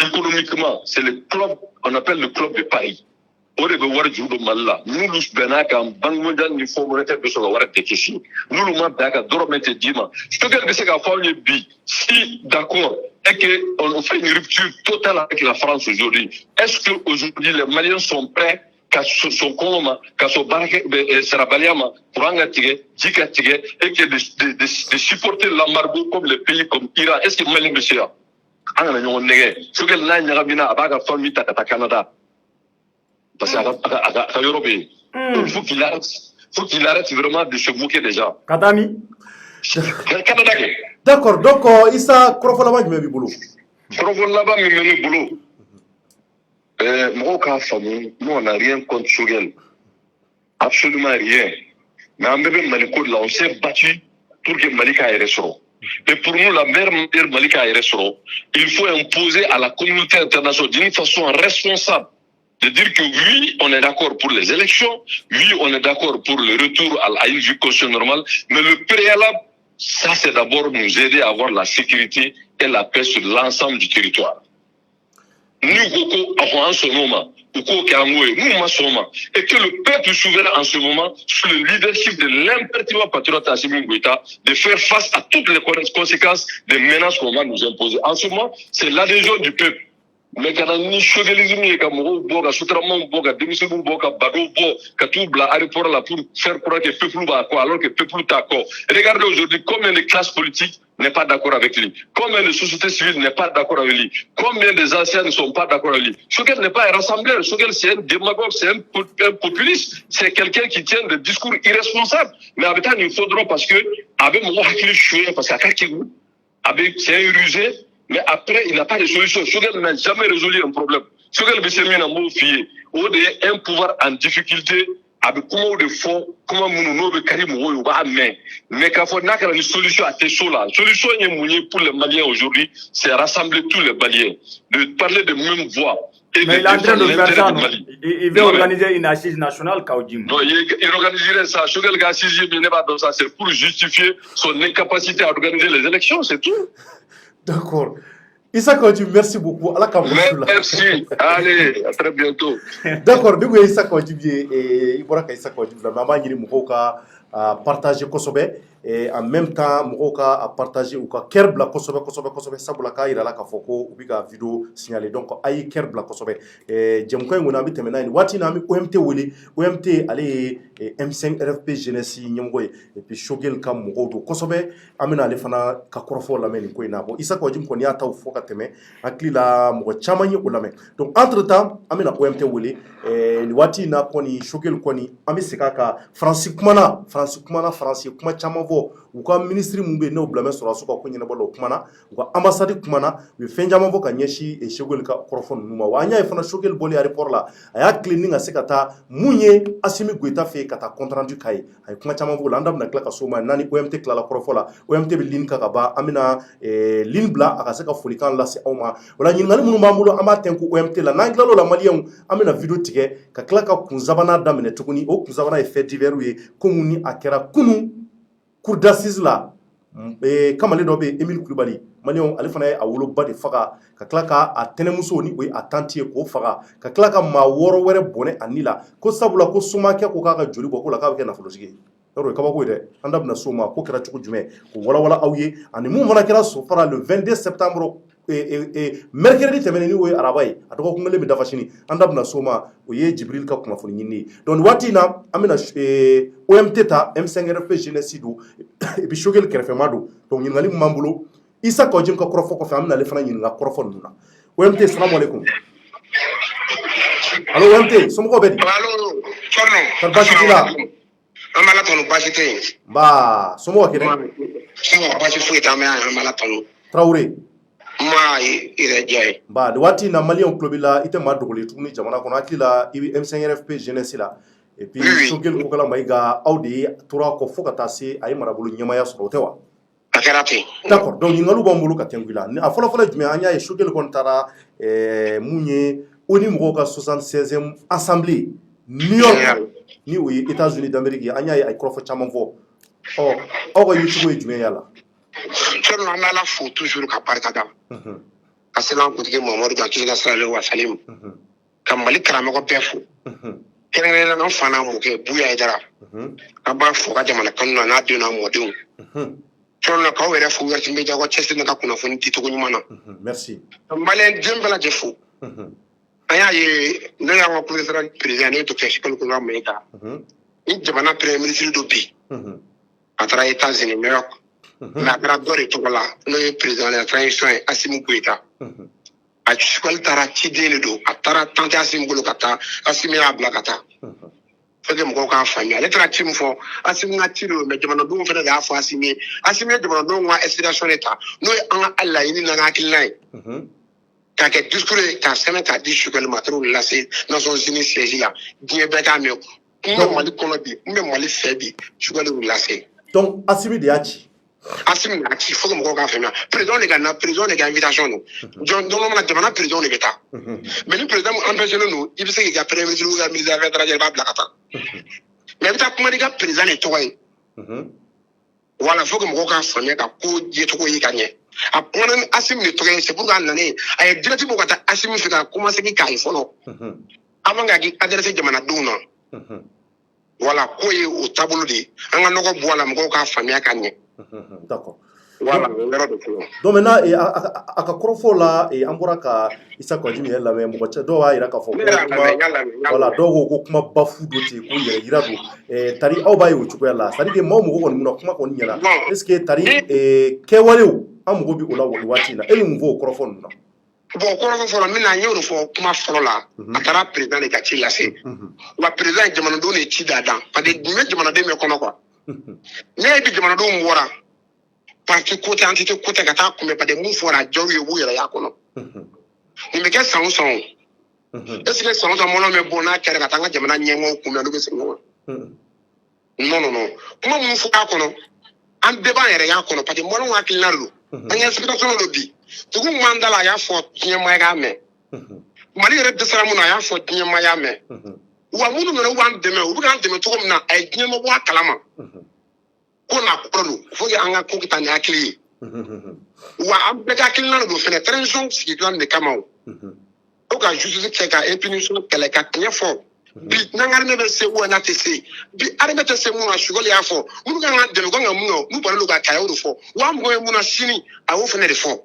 économiquement, c'est le club, on appelle le club de Paris. Nous, si d'accord, et qu'on fait une rupture totale avec la France aujourd'hui, est-ce qu'aujourd'hui les Maliens sont prêts qu'à son coma, qu'à son Sarabaliama, pour et que de supporter l'embargo comme les pays comme Iran? Est-ce que Mali monsieur Canada? Parce qu'il faut qu'il arrête vraiment de se moquer des gens. Katami. D'accord, donc Issa Krofolaba du boulot. Krofolaba du boulot. Nous, on n'a rien contre Shogel. Absolument rien. Mais en même Maliko, là, on s'est battu pour que Malika ait restaurant. Et pour nous, la meilleure manière Malika ait restaurant, il faut imposer à la communauté internationale d'une façon responsable de dire que oui, on est d'accord pour les élections, oui, on est d'accord pour le retour à une vie constitutionnelle normale, mais le préalable, ça c'est d'abord nous aider à avoir la sécurité et la paix sur l'ensemble du territoire. Nous, en ce moment, et que le peuple souverain en ce moment, sous le leadership de l'impertinent patriote Assimi Goïta, de faire face à toutes les conséquences des menaces qu'on va nous imposer. En ce moment, c'est l'adhésion du peuple. Mais quand on chogelisme ka mogo boga soutramon boga demisebu boga bado bo ka tout bla aéroport là pour faire croire que le peuple va quoi alors que le peuple est d'accord. Regardez aujourd'hui combien de classes politiques n'est pas d'accord avec lui, combien de sociétés civiles n'est pas d'accord avec lui, combien des anciens ne sont pas d'accord avec lui. Shogel n'est pas un rassembleur, Shogel c'est un démagogue, c'est un populiste, c'est quelqu'un qui tient des discours irresponsables. Mais avec ça, il faudra parce que avec mon hakili choué parce qu'à Kakigou, avec c'est un rusé. Mais après, il n'a pas de solution. Shogel n'a jamais résolu un problème. Shogel s'est mis en mot fié. Au de un pouvoir en difficulté, avec comment de fond, comment nous de Karim ou mais quand on a une solution à tes là. Solution pour les Maliens aujourd'hui, c'est rassembler tous les Maliens, de parler de même voix. Mais il est en train de faire ça, il veut organiser une assise nationale, Kaoudim. Non, il organiserait ça. Shogel assise, il n'est pas dans ça. C'est pour justifier son incapacité à organiser les élections, c'est tout. D'accord. Issa Kodji, merci beaucoup. Merci. Allez, à très bientôt. D'accord. Nous avons Issa Kodji et Iboraka Issa Kodji. Maman Yiri Moukoka a partagé Kosobe et en même temps Moukoka a partagé ou ka kerbla Kosobe sabulaka irala ka foko ubiga vidéo signalé donc ayi kerbla Kosobe et jemko ngona mi temena ni wati na mi OMT woli OMT ale M5 RFP jeunesse nyamgoy et puis Shogel kam Moukodo Kosobe amena le fana ka korofo la meni ko ina bo Issa Kodji ko ni ata u foka teme akila mo chamanye ko lame donc entre temps amena OMT woli ni wati na ko ni Shogel ko ni ami sekaka France kuma France chama vo u ka ministre mun be n'o bila mɛ sɔrɔsiw ka ko ɲɛnabɔ la o kumana u ka ambassade kumana u ye fɛn caman fɔ ka ɲɛsin Choguel ka kɔrɔfɔ ninnu ma wa an y'a ye fana Choguel bɔli aéroport la a y'a tilen ni ka se ka taa mun ye Assimi Goïta fɛ ka taa compte rendu k'a ye a ye kuma caman fɔ o la an da bɛna tila ka s'o ma n'ani OMT tilala kɔrɔfɔ la OMT bɛ ligne kan ka ban an bɛna ligne bila a ka se ka folikan lase aw ma o la ɲininkali minnu b'an bolo an b'a tɛnku OMT la n'an tilal'o la maliyɛnw an bɛna video tigɛ ka tila ka kun sabanan daminɛ tuguni o kun sabanan ye fait divers ye komi ni a kɛra kunun cour d'assises la kamalen dɔ bɛ yen Emile Kulibali maliyɛnw ale fana ye a woloba de faga ka tila ka a tɛnɛmuso ni o ye a tanti ye k'o faga ka tila ka maa 6 wɛrɛ bɔnɛ a ni la ko sabula ko Somakɛ ko k'a ka joli bɔ ko la k'a bɛ kɛ nafolotigi ye yɔrɔ o ye kabako ye dɛ an da bɛna s'o ma ko kɛra cogo jumɛn k'o walawala aw ye ani mun fana kɛra so fara le 22 septembre mercredi tɛmɛnen ni o ye araba ye a dɔgɔkun kelen bɛ dafa sini an da bɛna s'o ma o ye Jibril ka kunnafoni ɲinini ye donc nin waati in na an bɛna OMT ta M5RFP jeunesse don et puis Choguel kɛrɛfɛma don donc ɲininkali min b'an bolo Isa Kɔjim ka kɔrɔfɔ kɔfɛ an bɛna ale fana ɲininka kɔrɔfɔ ninnu na OMT salamu aleykum allo OMT somɔgɔw bɛ di allo Thierno kɔri baasi t'i la an b'ala tanu baasi tɛ yen nba somɔgɔw kɛnɛ sawa baasi foyi t'an bɛ yan an b'ala tanu Traoré ma yɛrɛ diya ye nba nin waati in na maliyɛnw tulo b'i la i tɛ maa dogolen tuguni jamana kɔnɔ hakili la i bɛ M5RFP jeunesse la et puis Choguel Kokala Mayiga aw de tora kɔ fo ka taa se a ye marabolo ɲɛmaya sɔrɔ o tɛ wa a kɛra ten d'accord donc ɲininkaliw b'an bolo ka tɛnku la a fɔlɔfɔlɔ jumɛn an y'a ye Choguel kɔni taara mun ye ONU mɔgɔw ka 76e assemblée New York ni o ye États-Unis d'Amérique ye an y'a ye a ye kɔrɔfɔ caman fɔ aw ka yecogo ye jumɛn y'a la Thierno an bɛ ala fo toujours ka barika da ka se n'an kuntigi Mamadu ka kisi ka sira ale wa salim ka Mali karamɔgɔ bɛɛ fo kɛrɛnkɛrɛnnenya an fa n'a mɔkɛ Buya Haidara an b'a fo ka jamana kanu na n'a denw n'a mɔdenw Thierno k'aw yɛrɛ fo Wertin Media ka cɛsiri n'a ka kunnafoni di cogo ɲuman na merci maliyɛn den bɛɛ lajɛ fo an y'a ye ne y'an ka professeur président ne docteur Choguel Kokala Mayiga ni jamana premier ministre dɔ bi a taara États-Unis New York mais a kɛra dɔ de tɔgɔ la n'o ye président de la transition ye Assimi Goïta a Choguel taara ciden de don a taara tante Assimi bolo ka taa Assimi y'a bila ka taa fo que mɔgɔw k'a faamuya ale taara ci min fɔ Assimi ka ci don mais jamanadenw fana de y'a fɔ Assimi ye Assimi ye jamanadenw ka inspiration de ta n'o ye an ka laɲini n'an ka hakilina ye k'a kɛ discours ye k'a sɛbɛn k'a di Choguel ma a taara o lase Nations Unies siège la diɲɛ bɛɛ k'a mɛn n bɛ Mali kɔnɔ bi n bɛ Mali fɛ bi Choguel y'o lase donc Assimi de y'a ci Assimi n'a ci fo que mɔgɔw k'a faamuya président de ka na président de ka invitation don don na jamana président de bɛ taa mais ni président empêché don i bɛ se k'i ka premier ministre ou ka ministre des affaires étrangères i b'a bila ka taa mais i bɛ taa kuma n'i ka président de tɔgɔ ye voilà fo que mɔgɔw k'a faamuya ka ko yecogo ye ka ɲɛ a kuma ni Assimi de tɔgɔ ye c'est pour que a nalen a ye direct bɔ ka taa Assimi fɛ ka commencer k'a ye fɔlɔ avant ka k'i adressé jamanadenw na voilà ko ye o taabolo de ye an ka nɔgɔ bɔ a la mɔgɔw k'a faamuya ka ɲɛ d'accord voilà yɔrɔ de fɔlɔ donc maintenant a ka kɔrɔfɔ la an bɔra ka Isa Kɔjim yɛrɛ lamɛn mɔgɔ cɛ dɔw b'a yira k'a fɔ voilà dɔw ko ko kuma bafu do ten ko yɛrɛ yira don tari aw b'a ye o cogoya la c'est à dire que maaw mɔgɔ kɔni mun kuma kɔni ɲɛna est ce que tari kɛwalew an mɔgɔ bɛ o la nin waati in na e bɛ mun fɔ o kɔrɔfɔ ninnu na bon kɔrɔfɔ fɔlɔ min na n y'o de fɔ kuma fɔlɔ la a taara président de ka ci lase wa président ye jamanadenw de ci d'a dan parce que nin bɛ jamanaden bɛɛ kɔnɔ quoi ne ye bi jamanadenw bɔra parti côté entité côté ka taa kunbɛn parce que mun fɔra jaw ye u b'u yɛrɛ y'a kɔnɔ nin bɛ kɛ san o san o est ce que san o san mɔlɔ bɛ bɔ n'a kɛra ka taa an ka jamana ɲɛmɔgɔw kunbɛn olu bɛ segin ɲɔgɔn non non non kuma mun fɔra kɔnɔ an bɛɛ b'an yɛrɛ y'a kɔnɔ parce que mɔlɔw hakilina de don an ye explication dɔ di dugu man da la a y'a fɔ diɲɛmaa y'a mɛn Mali yɛrɛ dɛsɛra mun na a y'a fɔ diɲɛmaa y'a mɛn wa minnu nana u b'an dɛmɛ u bɛ k'an dɛmɛ cogo min na a ye diɲɛma bɔ a kalama ko n'a kɔrɔ don fo que an ka ko ka taa ni hakili ye wa an bɛɛ ka hakilina de don fɛnɛ transition sigi dilan de kama o ka justice kɛ ka impunison kɛlɛ ka tiɲɛ fɔ bi n'an ka bɛ se wa n'a tɛ se bi armée tɛ se mun na Choguel y'a fɔ minnu kan ka dɛmɛ kan ka mun na n'u bɔra l'u ka cahier de fɔ wa mɔgɔ ye mun na sini a y'o fɛnɛ de fɔ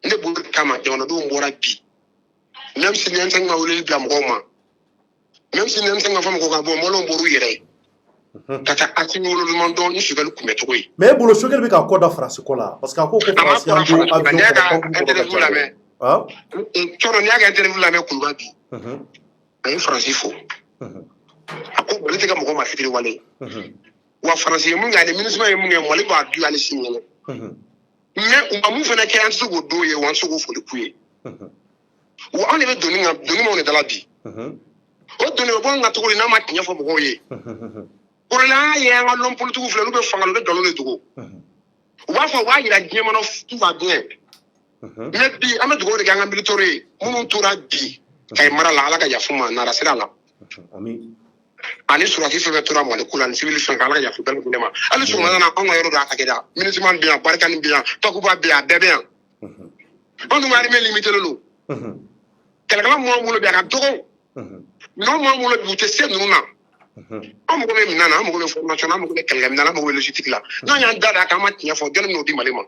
ne bolo kama jamanadenw bɔra bi même si ni M5 ma weleli bila mɔgɔw ma même si ni M5 ma fɔ mɔgɔw ka bɔ mɔlɔw bɔr'u yɛrɛ ye ka taa Assimi woloduman dɔn ni Choguel kunbɛ cogo ye mais e bolo Choguel bɛ ka kɔ da France ko la parce que a ko France y'an don avion kɔnɔ interview lamɛn Thierno n'i y'a kɛ interview lamɛn Kuluba bi a ye France fo a ko boli tɛ ka mɔgɔ ma fitiri wale wa faransi mun ga de ministre mun ga mali ba du ali sin mais o mu fana kɛ an tɛ se k'o don ye wa an tɛ se k'o foli k'u ye wa anw de bɛ doni minnu de dala bi o doni bɛ bɔ an ka cogo di n'a ma tiɲɛ fɔ mɔgɔw ye kɔrɔlen ye an ka lɔn politigiw filɛ olu bɛ fanga la u bɛ nkalon de dogo u b'a fɔ u b'a yira diɲɛ kɔnɔ tout va bien mais bi an bɛ dugawu de kɛ an ka militaires ye minnu tora bi Kayi mara la Ala ka yafa u ma nara sira la ani suraki fɛn fɛn tora Mali ko la ni civil fɛn Ala ka yafa bɛɛ lajɛlen ma hali sɔgɔmada na anw ka yɔrɔ dɔ attaqué da MINUSMA bɛ yan Barikani bɛ yan Takuba bɛ yan bɛɛ bɛ yan anw dun ka armée limité don kɛlɛkɛla minnu b'an bolo bi a ka dɔgɔ n'anw b'an bolo bi u tɛ se ninnu na an mago bɛ minɛn na an mago bɛ formation na an mago bɛ kɛlɛkɛminɛn na an mago bɛ logistique la n'an y'an da k'an ma tiɲɛ fɔ jɔnni bɛ n'o di Mali ma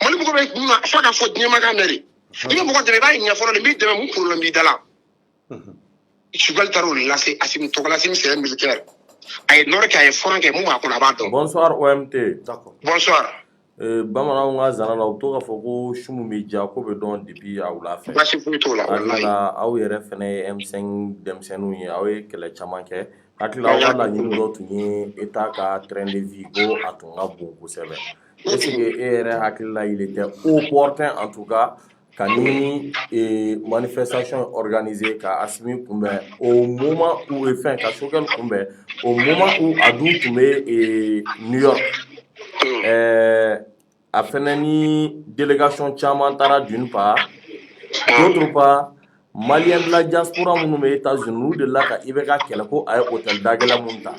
Mali mago bɛ mun na fo ka fɔ diɲɛ ma kan mɛn de i bɛ mɔgɔ dɛmɛ i b'a ɲɛ fɔlɔ de n b'i dɛmɛ mun problème b'i da la Sugal taara o lase Assimi Tɔgɔla Assimi c'est un militaire a ye nɔrɔ kɛ a ye fɔrɔn kɛ mun b'a kɔnɔ a b'a dɔn. Bonsoir OMT. Bonsoir. Bamananw ka zana la u to k'a fɔ ko su min bɛ ja ko bɛ dɔn depuis a wula fɛ. Baasi foyi t'o la walayi. Aw yɛrɛ fana ye M5 denmisɛnninw ye aw ye kɛlɛ caman kɛ hakili aw ka laɲini dɔ tun ye État ka train de vie ko a tun ka bon kosɛbɛ est ce que e yɛrɛ hakili la il était opportun en tout cas ka ni manifestation organisée ka Assimi kunbɛn au moment où fɛn ka Choguel kunbɛn au moment où a dun tun bɛ New York a fɛnɛ ni délégation caman taara d'une part d'autre part Malien de la diaspora minnu bɛ États-Unis olu de la ka IBK kɛlɛ ko a ye hôtel dagɛlɛ mun ta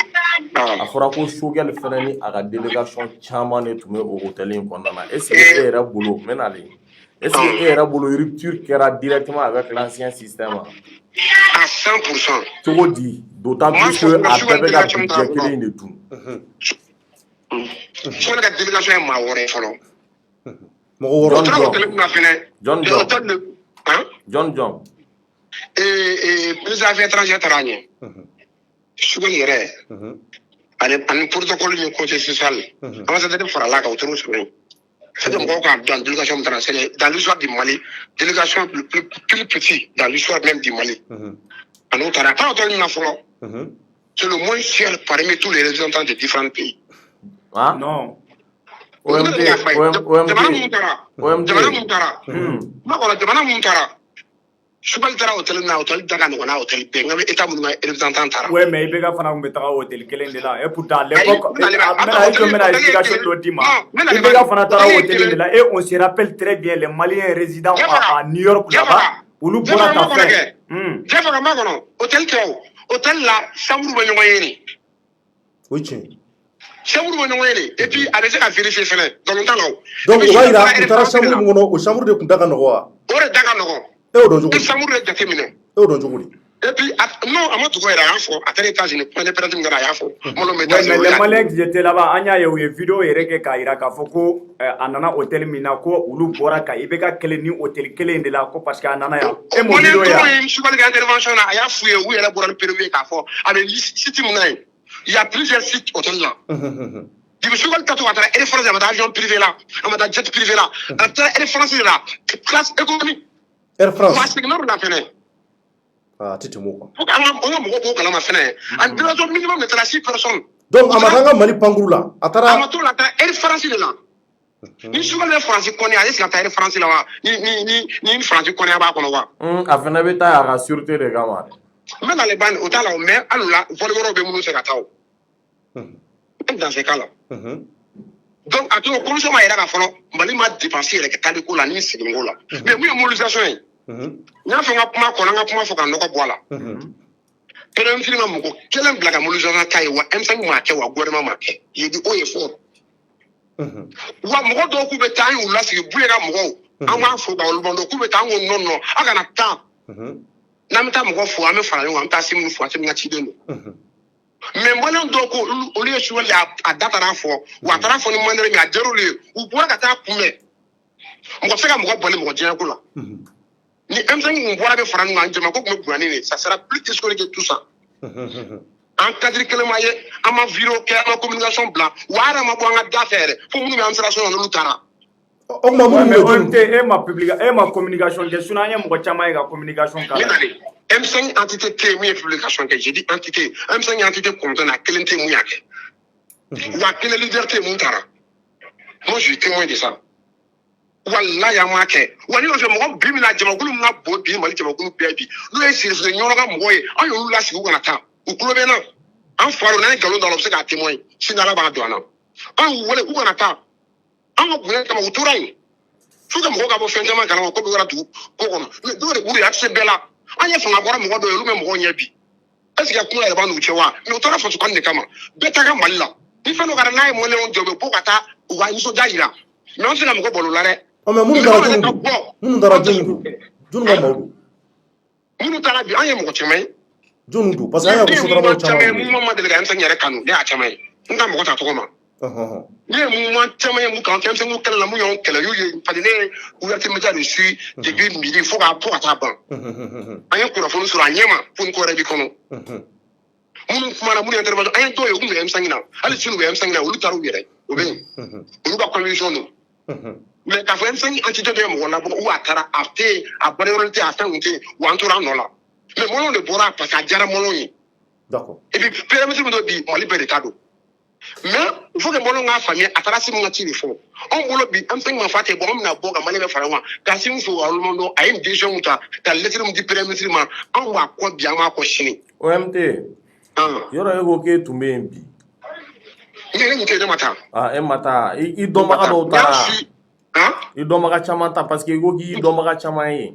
a fɔra ko Choguel fɛnɛ ni a ka délégation caman de tun bɛ o hôtel in kɔnɔna na est ce que e yɛrɛ bolo n bɛ nale est ce que e yɛrɛ bolo rupture kɛra directement avec l'ancien système à 100%. cogo di d'autant plus que a bɛɛ bɛ ka budget kelen in de dun Choguel ka délégation ye maa wɔɔrɔ ye fɔlɔ mɔgɔ wɔɔrɔ John ministre des affaires étrangères taara ɲɛ Choguel yɛrɛ ani protocole ni conseil social ambassadeur farala kan o t'o sɔrɔ yen c'est que mɔgɔw k'a dɔn délégation min taara c'est dans l'histoire du Mali délégation plus petit dans l'histoire même du Mali ani o taara a taara hôtel min na fɔlɔ c'est le moins cher parmi tous les représentants de différents pays. Non. Jamana mun taara Choguel taara hôtel na hôtel daga ɲɔgɔn na hôtel bɛɛ nka État minnu ka représentant taara. Ouais, mais IBK fana kun bɛ taga hôtel kelen de la et pourtant à l'époque mena explication dɔ di ma IBK fana taara hôtel de la et on se rappelle très bien les Maliens résidents à New York là-bas olu bɔra ka fɛn. Jɛfɛ ka ma kɔnɔ hôtel tɛ o hôtel la chambre bɛ ɲɔgɔn ye de. O tiɲɛ. Chambre bɛ ɲɔgɔn ye de et puis a bɛ se ka vérifier fɛnɛ nkalon t'a la o. Donc o b'a yira u taara chambre min kɔnɔ o chambre de tun da ka nɔgɔ wa. O de da ka nɔgɔ. E y'o dɔn cogo di? Chambre de jateminɛ. E y'o dɔn cogo di? Et puis non a ma tugu yɛrɛ a y'a fɔ a taara États-Unis point de presse min kɛra a y'a fɔ. Mais les Maliens qui étaient là-bas an y'a ye u ye vidéo yɛrɛ kɛ k'a yira k'a fɔ ko a nana hôtel min na ko olu bɔra ka IBK kelen ni hôtel kelen de la ko parce que a nana yan. E m'o vidéo ye yan. Choguel ka intervention na a y'a f'u ye u yɛrɛ bɔra ni prévu k'a fɔ a bɛ site min na yen il y a plusieurs sites hôtel la. Depuis Choguel ka to ka taara Air France a ma taa avion privé la a ma taa jet privé la a taara Air France de la classe économique. Air France. Wa seginna o la fɛnɛ. Ah titi mo quoi. Faut que an ka mɔgɔw b'o kalama fɛnɛ en délégation minimum de 36 personnes. Donc a ma taa an ka Mali pankuru la a taara. A ma t'o la taa Air France de la. Ni Choguel bɛ France kɔni ale sigi ka taa Air France la wa ni France kɔni a b'a kɔnɔ wa. A fana bɛ taa a ka sûreté de kama dɛ. N bɛ n'ale ban o t'a la o mais hali o la vol wɛrɛw bɛ minnu fɛ ka taa o. Même dans ces cas là. Donc a to commission ma yɛrɛ ka fɔlɔ Mali ma dépenser yɛrɛ kɛ taali ko la ni segin ko la. Mais mun ye mobilisation ye. N y'a fɔ n ka kuma kɔnɔ n ka kuma fɔ ka nɔgɔ bɔ a la. Premier ministre ma mɔgɔ kelen bila ka mobilisation k'a ye wa M5 m'a kɛ wa gouvernement m'a kɛ. Il a dit haut et fort. Wa mɔgɔ dɔw k'u bɛ taa an y'u lasigi Buye ka mɔgɔw an b'a fɔ ka olu man dɔn k'u bɛ taa an ko non a kana taa. N'an bɛ taa mɔgɔ fo an bɛ fara ɲɔgɔn kan an bɛ taa Assimi fo Assimi ka ciden don. Mais Malien dɔw ko olu ye Choguel a da taara fɔ wa a taara fɔ ni Mandela min a jar'u ye u bɔra ka taa kunbɛn mɔgɔ tɛ se ka mɔgɔ bɔnɛ mɔgɔ diɲɛ ko la. Ni M5 kun bɔra bɛ fara ɲɔgɔn kan jama ko tun bɛ bonya ni ça sera plus historique que tout ça. An cadre kelen ma ye an ma vidéo kɛ an ma communication bila wa hali an ma bɔ an ka da fɛ yɛrɛ fo minnu bɛ administration na n'olu taara. O kuma minnu bɛ OMT e ma communication kɛ sinon an ye mɔgɔ caman ye ka communication k'a la. M5 entité tɛ mun ye publication kɛ j'ai dit entité M5 entité comptant na kelen tɛ mun y'a kɛ wa kelen liberté mun tara moi je suis témoin de ça wallahi ma ke wani o je mo bi mi na jamakulu na bo bi mali jamakulu bi bi no e sire se nyoro ga mo ye an yo la si na ta u kulo be na an faro na galon da lo se ka témoin sinara ba do na an wole u na ta an ko ne kama uturai fu ga mo ga bo fenja ma kana ko be wara tu ko ko no do re buri akse bela an ye fanga bora mo do yo lu me mo nya bi est-ce que kuma ba no chewa mi utora fa su kan ne kama beta ga malla ni fa no ga na e mo le on jobe po kata u ga nso jajira mais on se na mo ko bolu la re mais mun dara junu ga mawdu munu tara bi an ye mo chemay junu parce que an ya ko sodra mo chama mu ma de ga an san yare kanu de a chemay nda mo ko ta to ma ne mu ma chemay mu kan tem mu kala mu yon kala yu ye padine u ya temeja de suis de bi midi fo ga po ata ban an ye ko fo sura nyema fo ko rebi kono munu kuma na munu intervention an ye to ye ku me am sangina ali sunu be am sangina ulu taru yere o be ulu ba conviction no mais ka fɔ ɛnsɛn antidɔdɔ ye mɔgɔ labɔ ou a taara a tɛ a barayɔrɔ tɛ a fɛn tɛ wa an tora a nɔ la mais mɔlɔn de bɔra parce que a diyara mɔlɔn ye et puis périmètre min dɔ bi mali bɛɛ de ta don mais il faut que mɔlɔn k'a faamuya a taara simu ka ci de fɔ anw bolo bi ɛnsɛn ma fa tɛ bɔ an bɛna bɔ ka mali bɛ fara ɲɔgɔn kan ka simu fɔ olu ma dɔn a ye décision mun ta ka lettre mun di périmètre ma anw b'a kɔ bi an b'a kɔ sini. OMT yɔrɔ e ko k'e tun bɛ yen bi. ne tun tɛ ne ma taa. E ma taa i dɔnbaga dɔw taara. I dɔnbaga caman ta parce que i ko k'i dɔnbaga caman ye.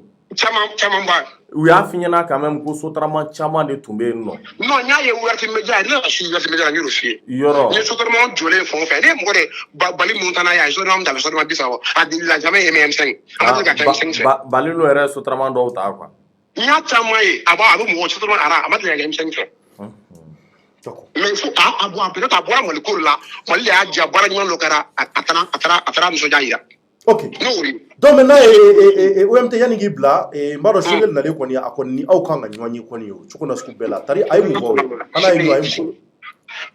caman ba. U y'a f'i ɲɛna quand même ko sotarama caman de tun bɛ yen nɔ. non n y'a ye Ouverture Média ne ka su Ouverture Média la n y'o f'i ye. Yɔrɔ. n ye sotarama jɔlen fɛn o fɛn ne ye mɔgɔ de bali mun ta n'a ye a ye sotarama min ta a bɛ sotarama 30 a delila jamais ye M5 a ma se ka kɛ M5 fɛ. Bali n'o yɛrɛ sotarama dɔw ta quoi. n y'a caman ye a bɛ mɔgɔ sotarama ara a ma deli ka kɛ M5 fɛ. mais il faut a bɔ peut-être a bɔra Mali ko la Mali de y'a diya baara ɲuman dɔ kɛra a taara nisɔndiya yira. ok donc maintenant OMT yani k'i bila n b'a dɔn Choguel nalen kɔni a kɔni ni aw kan ka ɲɔgɔn ye kɔni o cogo na sugu bɛɛ la tari a ye mun fɔ ana ye mun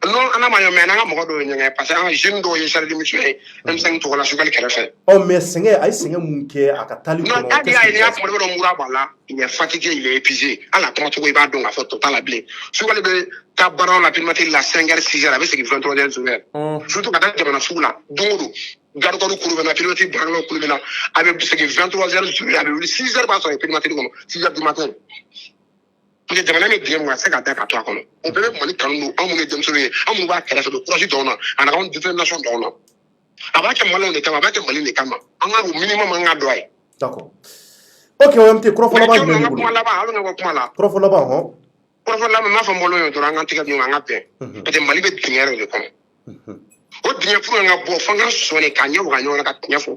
non ana ma yɔmɛ n'an ka mɔgɔ dɔw ye ɲɛgɛn parce que an ka jeune dɔw ye charge de mission ye M5 tɔgɔ la Choguel kɛrɛfɛ. mais sɛgɛn a ye sɛgɛn mun kɛ a ka taali kɔnɔ. non n'i y'a kuma dɔ mura b'a la il est fatigué il est épuisé hali a tɔgɔcogo i b'a dɔn k'a fɔ tɔ t'a la bilen Choguel bɛ taa baaraw la primature la 5h 6h a bɛ segin 23h surtout ka taa jamana sugu la don o don garikɔri kuru bɛ na primature baaraw kuru bɛ na a bɛ segin 23h a bɛ wuli 6h b'a sɔrɔ primature kɔnɔ 6h du matin. parce que jamana bɛ dingɛ mun a se ka da ka to a kɔnɔ o bɛɛ bɛ Mali kanu don anw minnu ye denmisɛnninw ye anw minnu b'a kɛrɛfɛ don courage dɔw na a na anw détermination dɔw na a b'a kɛ Maliyɛnw de kama a b'a kɛ Mali de kama an ka o minimum an ka dɔn a ye. d'accord ok OMT kɔrɔfɔ laban jumɛn b'i bolo. kuma laban hali ka kuma la. kɔrɔfɔ laban hɔn. kɔrɔfɔ laban n b'a fɔ Mɔlɔn ye dɔrɔn an ka tigɛ ɲɔgɔn an ka bɛn parce que Mali bɛ dingɛ yɛrɛ de kɔnɔ o dingɛ furu ka bɔ fo an ka sɔn de k'a ɲɛ waga ɲɔgɔn na ka tiɲɛ fɔ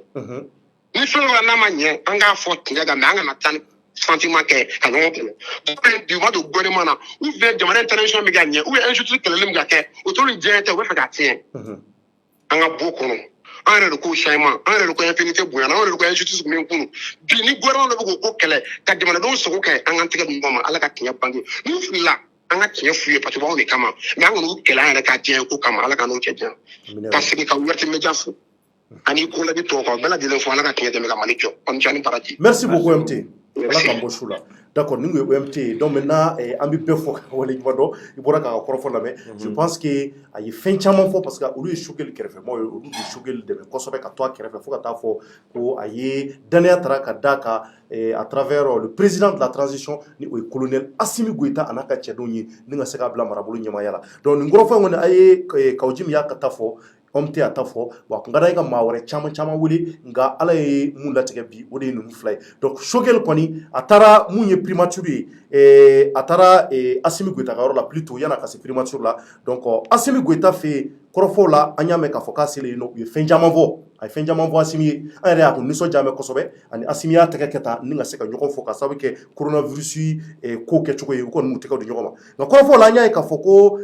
ni fɛn dɔ n'a ma ɲɛ an k'a fɔ tiɲɛ kan mais an kana taa ni sentiment kɛ ka ɲɔgɔn kɛlɛ bi u b'a don gouvernement na ou bien jamana international bɛ ka ɲɛ ou bien injustice kɛlɛli bɛ ka kɛ o t'olu diɲɛ tɛ u bɛ fɛ k'a tiɲɛ an ka bɔ kɔnɔ an yɛrɛ de ko changement an yɛrɛ de ko impunité bonyana an yɛrɛ de ko injustice min kunu bi ni gouvernement dɔ bɛ k'o ko kɛlɛ ka jamanadenw sago kɛ an k'an tɛgɛ di ɲɔgɔn ma Ala ka tiɲɛ bange n'u filila an ka tiɲɛ f'u ye parce que b'anw de kama mais an kɔni kɛlɛ an yɛrɛ ka diɲɛ ko kama Ala ka n'o cɛ diɲɛ ka segin ka Ouverture Média fo ani ko la bi tɔw kan bɛɛ lajɛlen fo Ala ka tiɲɛ dɛmɛ ka Mali jɔ on tient baraji. merci beaucoup OMT Ala k'an bɔ su la d'accord ni ko OMT donc maintenant an bɛ bɛɛ fɔ ka wale ɲuman dɔn i bɔra k'a ka kɔrɔfɔ lamɛn je pense que a ye fɛn caman fɔ parce que olu ye Choguel kɛrɛfɛmɔgɔw ye olu de Choguel dɛmɛ kosɛbɛ ka to a kɛrɛfɛ fo ka taa fɔ ko a ye danaya tara ka d'a kan à travers le président de la transition ni o ye colonel Assimi Goïta a n'a ka cɛdenw ye ni ka se k'a bila marabolo ɲɛmaaya la donc nin kɔrɔfɔ in kɔni a ye Kaouji min y'a ka taa fɔ OMT a ta fɔ wa kun ka d'a ye ka maa wɛrɛ caman wele nka Ala ye mun latigɛ bi o de ye ninnu fila ye donc Choguel kɔni a taara mun ye primature ye a taara Assimi Goïta ka yɔrɔ la plutôt yan'a ka se primature la donc Assimi Goïta fɛ yen kɔrɔfɔw la an y'a mɛn k'a fɔ k'a selen yen nɔ u ye fɛn caman fɔ a ye fɛn caman fɔ Assimi ye an yɛrɛ y'a kun nisɔndiya mɛn kosɛbɛ ani Assimi y'a tɛgɛ kɛ tan ni ka se ka ɲɔgɔn fɔ ka sababu kɛ coronavirus ko kɛcogo ye u kɔni m'u tɛgɛw di ɲɔgɔn ma nka kɔrɔfɔw la an y'a ye k'a fɔ ko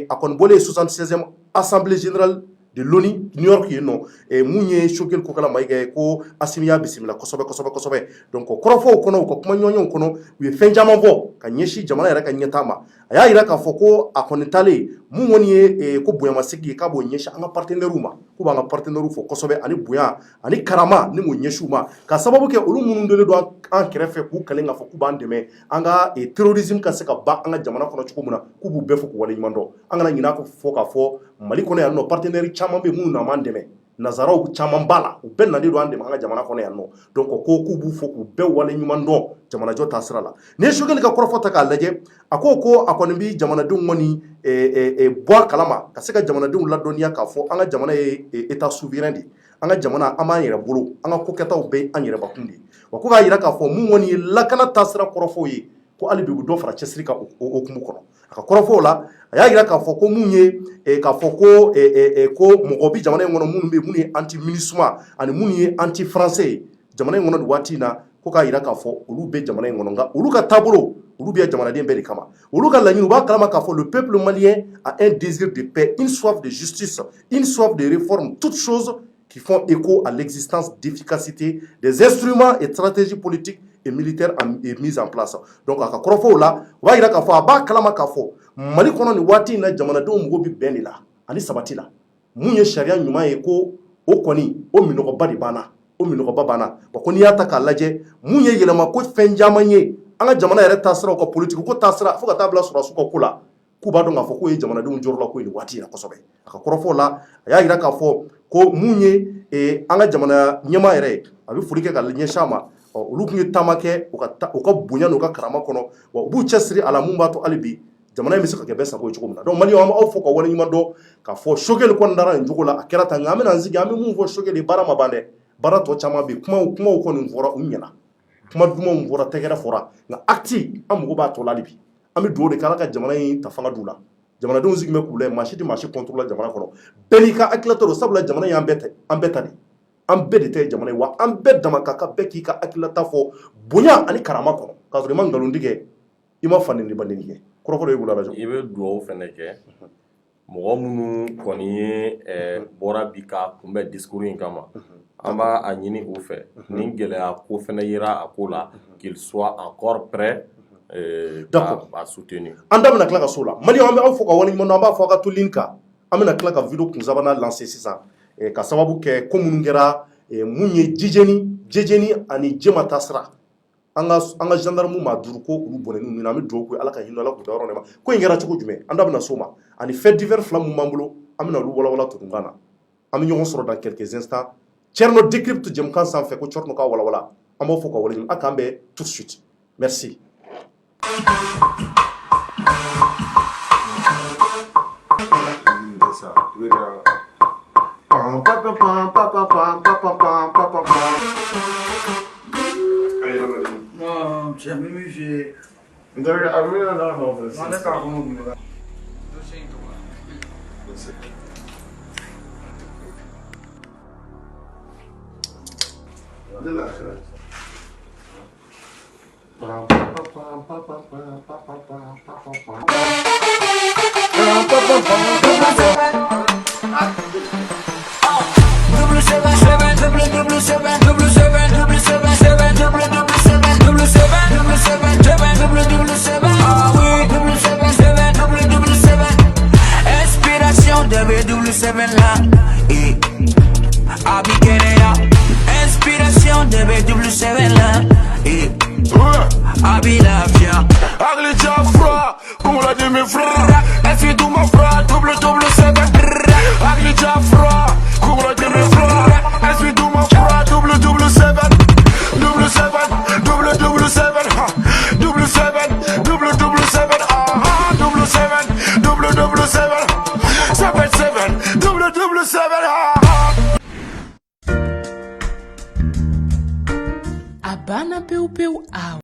a kɔni bɔlen 76e assemblée générale de l'ONU New York yen nɔ mun ye Choguel ko kala mayiga ye ko Assimi y'a bisimila kosɛbɛ donc kɔrɔfɔw kɔnɔ u ka kuma ɲɔgɔnyew kɔnɔ u ye fɛn caman fɔ ka ɲɛsin jamana yɛrɛ ka ɲɛtaa ma a y'a yira k'a fɔ ko a kɔni talen mun kɔni ye ko bonyamasegin ye k'a b'o ɲɛsin an ka partenaires ma k'u b'an ka partenaires fɔ kosɛbɛ ani bonya ani karama ni k'o ɲɛsin u ma ka sababu kɛ olu minnu donnen don an kɛrɛfɛ k'u kalen k'a fɔ k'u b'an dɛmɛ an ka terrorisme ka se ka ban an ka jamana kɔnɔ cogo min na k'u b'u bɛɛ fɔ k'u waleɲuman dɔn an kana ɲinɛ a kɔ fɔ k'a fɔ Mali kɔnɔ yan nɔ partenaire caman bɛ minnu n'an dɛmɛ nazaraw caman b'a la u bɛɛ nalen don an dɛmɛ an ka jamana kɔnɔ yan nɔ donc ko k'u b'u fɔ k'u bɛɛ wale ɲuman dɔn jamanajɔ ta sira la ni ye Choguel ka kɔrɔfɔ ta k'a lajɛ a ko a kɔni bɛ jamanadenw kɔni bɔ a kalama ka se ka jamanadenw ladɔnniya k'a fɔ an ka jamana ye état souverain de an ka jamana an b'an yɛrɛ bolo an ka kokɛtaw bɛ an yɛrɛbakun de wa ko k'a jira k'a fɔ mun kɔni ye lakana taasira kɔrɔfɔw ye ko hali bi u bɛ dɔ fara cɛsiri kan o hukumu kɔnɔ a ka kɔrɔfɔw la a y'a jira k'a fɔ ko mun ye k'a fɔ ko mɔgɔ bɛ jamana in kɔnɔ minnu bɛ minnu ye anti MINUSMA ani minnu ye anti français ye jamana in kɔnɔ nin waati in na ko k'a jira k'a fɔ olu bɛ jamana in kɔnɔ nka olu ka taabolo olu bɛ jamanaden bɛɛ de kama olu ka laɲini u b'a kalama k'a fɔ le peuple malien a un désir de paix une soif de justice une soif de réforme toutes choses qui font écho à l'existence d'efficacité des instruments et stratégies politiques et militaires mis en place. Donc, à Krofo là, on va dire qu'à fois, à Kalama Kafo, Mali kono ni wati na jamanado mgobi beni la, ani sabati la. Munye sharia nyuma eko, o koni, o minoko badi bana, o minoko babana. Wakoni yata ka laje, munye yelema ko fenjamanye, anga jamana yere tasra ko politique ko tasra, fuka tabla sura suko kula. Kuba donga fo ko jamanado njorla ko ni wati na kosobe. Aka Krofo la, ya ira ka fo ko munye anga jamana nyama yere, abi furike ka nyeshama. Olu kun ye taama kɛ u ka bonya n'u ka karama kɔnɔ wa u b'u cɛsiri a la mun b'a to hali bi jamana in bɛ se ka kɛ bɛɛ sago ye cogo min na donc Maliyɛnw an b'aw fɔ ka wale ɲuman dɔn k'a fɔ Choguel kɔni dara nin cogo la a kɛra tan nka an bɛna an sigi an bɛ mun fɔ Choguel ye baara ma ban dɛ baara tɔ caman bɛ yen kumaw kɔni fɔra u ɲɛna kuma dumanw fɔra tɛgɛrɛ fɔra nka acte an mago b'a tɔ la hali bi an bɛ dugawu de kɛ Ala ka jamana in ta fanga d'u la jamanadenw sigi bɛ k'u layɛ maa si tɛ maa si contrôler jamana kɔnɔ bɛɛ n'i ka hakilinata don sabula jamana in an bɛɛ ta de an bɛɛ de tɛ jamana ye wa an bɛɛ dama ka kan bɛɛ k'i ka hakilinata fɔ bonya ani karama kɔnɔ k'a sɔrɔ i ma nkalonti kɛ i ma fandeni bandeni kɛ kɔrɔfɔ dɔ y'i bolo a la i bɛ dugawu fɛnɛ kɛ mɔgɔ minnu kɔni ye bɔra bi ka kunbɛn discours in kama an b'a a ɲini u fɛ ni gɛlɛya ko fɛnɛ yera a ko la qu'il soit encore prêt à soutenir an da bɛna tila ka so la Maliyɛnw an bɛ aw fɔ ka wale ɲuman dɔn an b'a fɔ a ka to ligne kan an bɛna tila ka video kun sabanan lancer sisan ka sababu kɛ ko minnu kɛra mun ye jejeni ani jema tasira an ka gendarme ma duuru ko olu bɔnɛni ninnu an bɛ dugawu kɛ Ala ka hinɛ Ala k'u da yɔrɔ nɛma ko in kɛra cogo jumɛn an da bɛna s'o ma ani fait divers fila mun b'an bolo an bɛna olu walawala tutunkan na an bɛ ɲɔgɔn sɔrɔ dans quelques instants Thierno Décrypte jɛmukan sanfɛ ko Thierno ka walawala an b'aw fɔ ka wale ɲuman a k'an bɛn tout de suite merci. Non, c'è Mimi. Dove almeno no. Non è comodo. Inspiration de W7 là, inspiration de W7 là, Abilafia. Agli già fra, come la dimmi fra, e si tu ma fra, W7. Agli già fra, come la dimmi fra, e si tu ma fra, W7. W7, W7, 77, W7, Abana Piu Piu Out.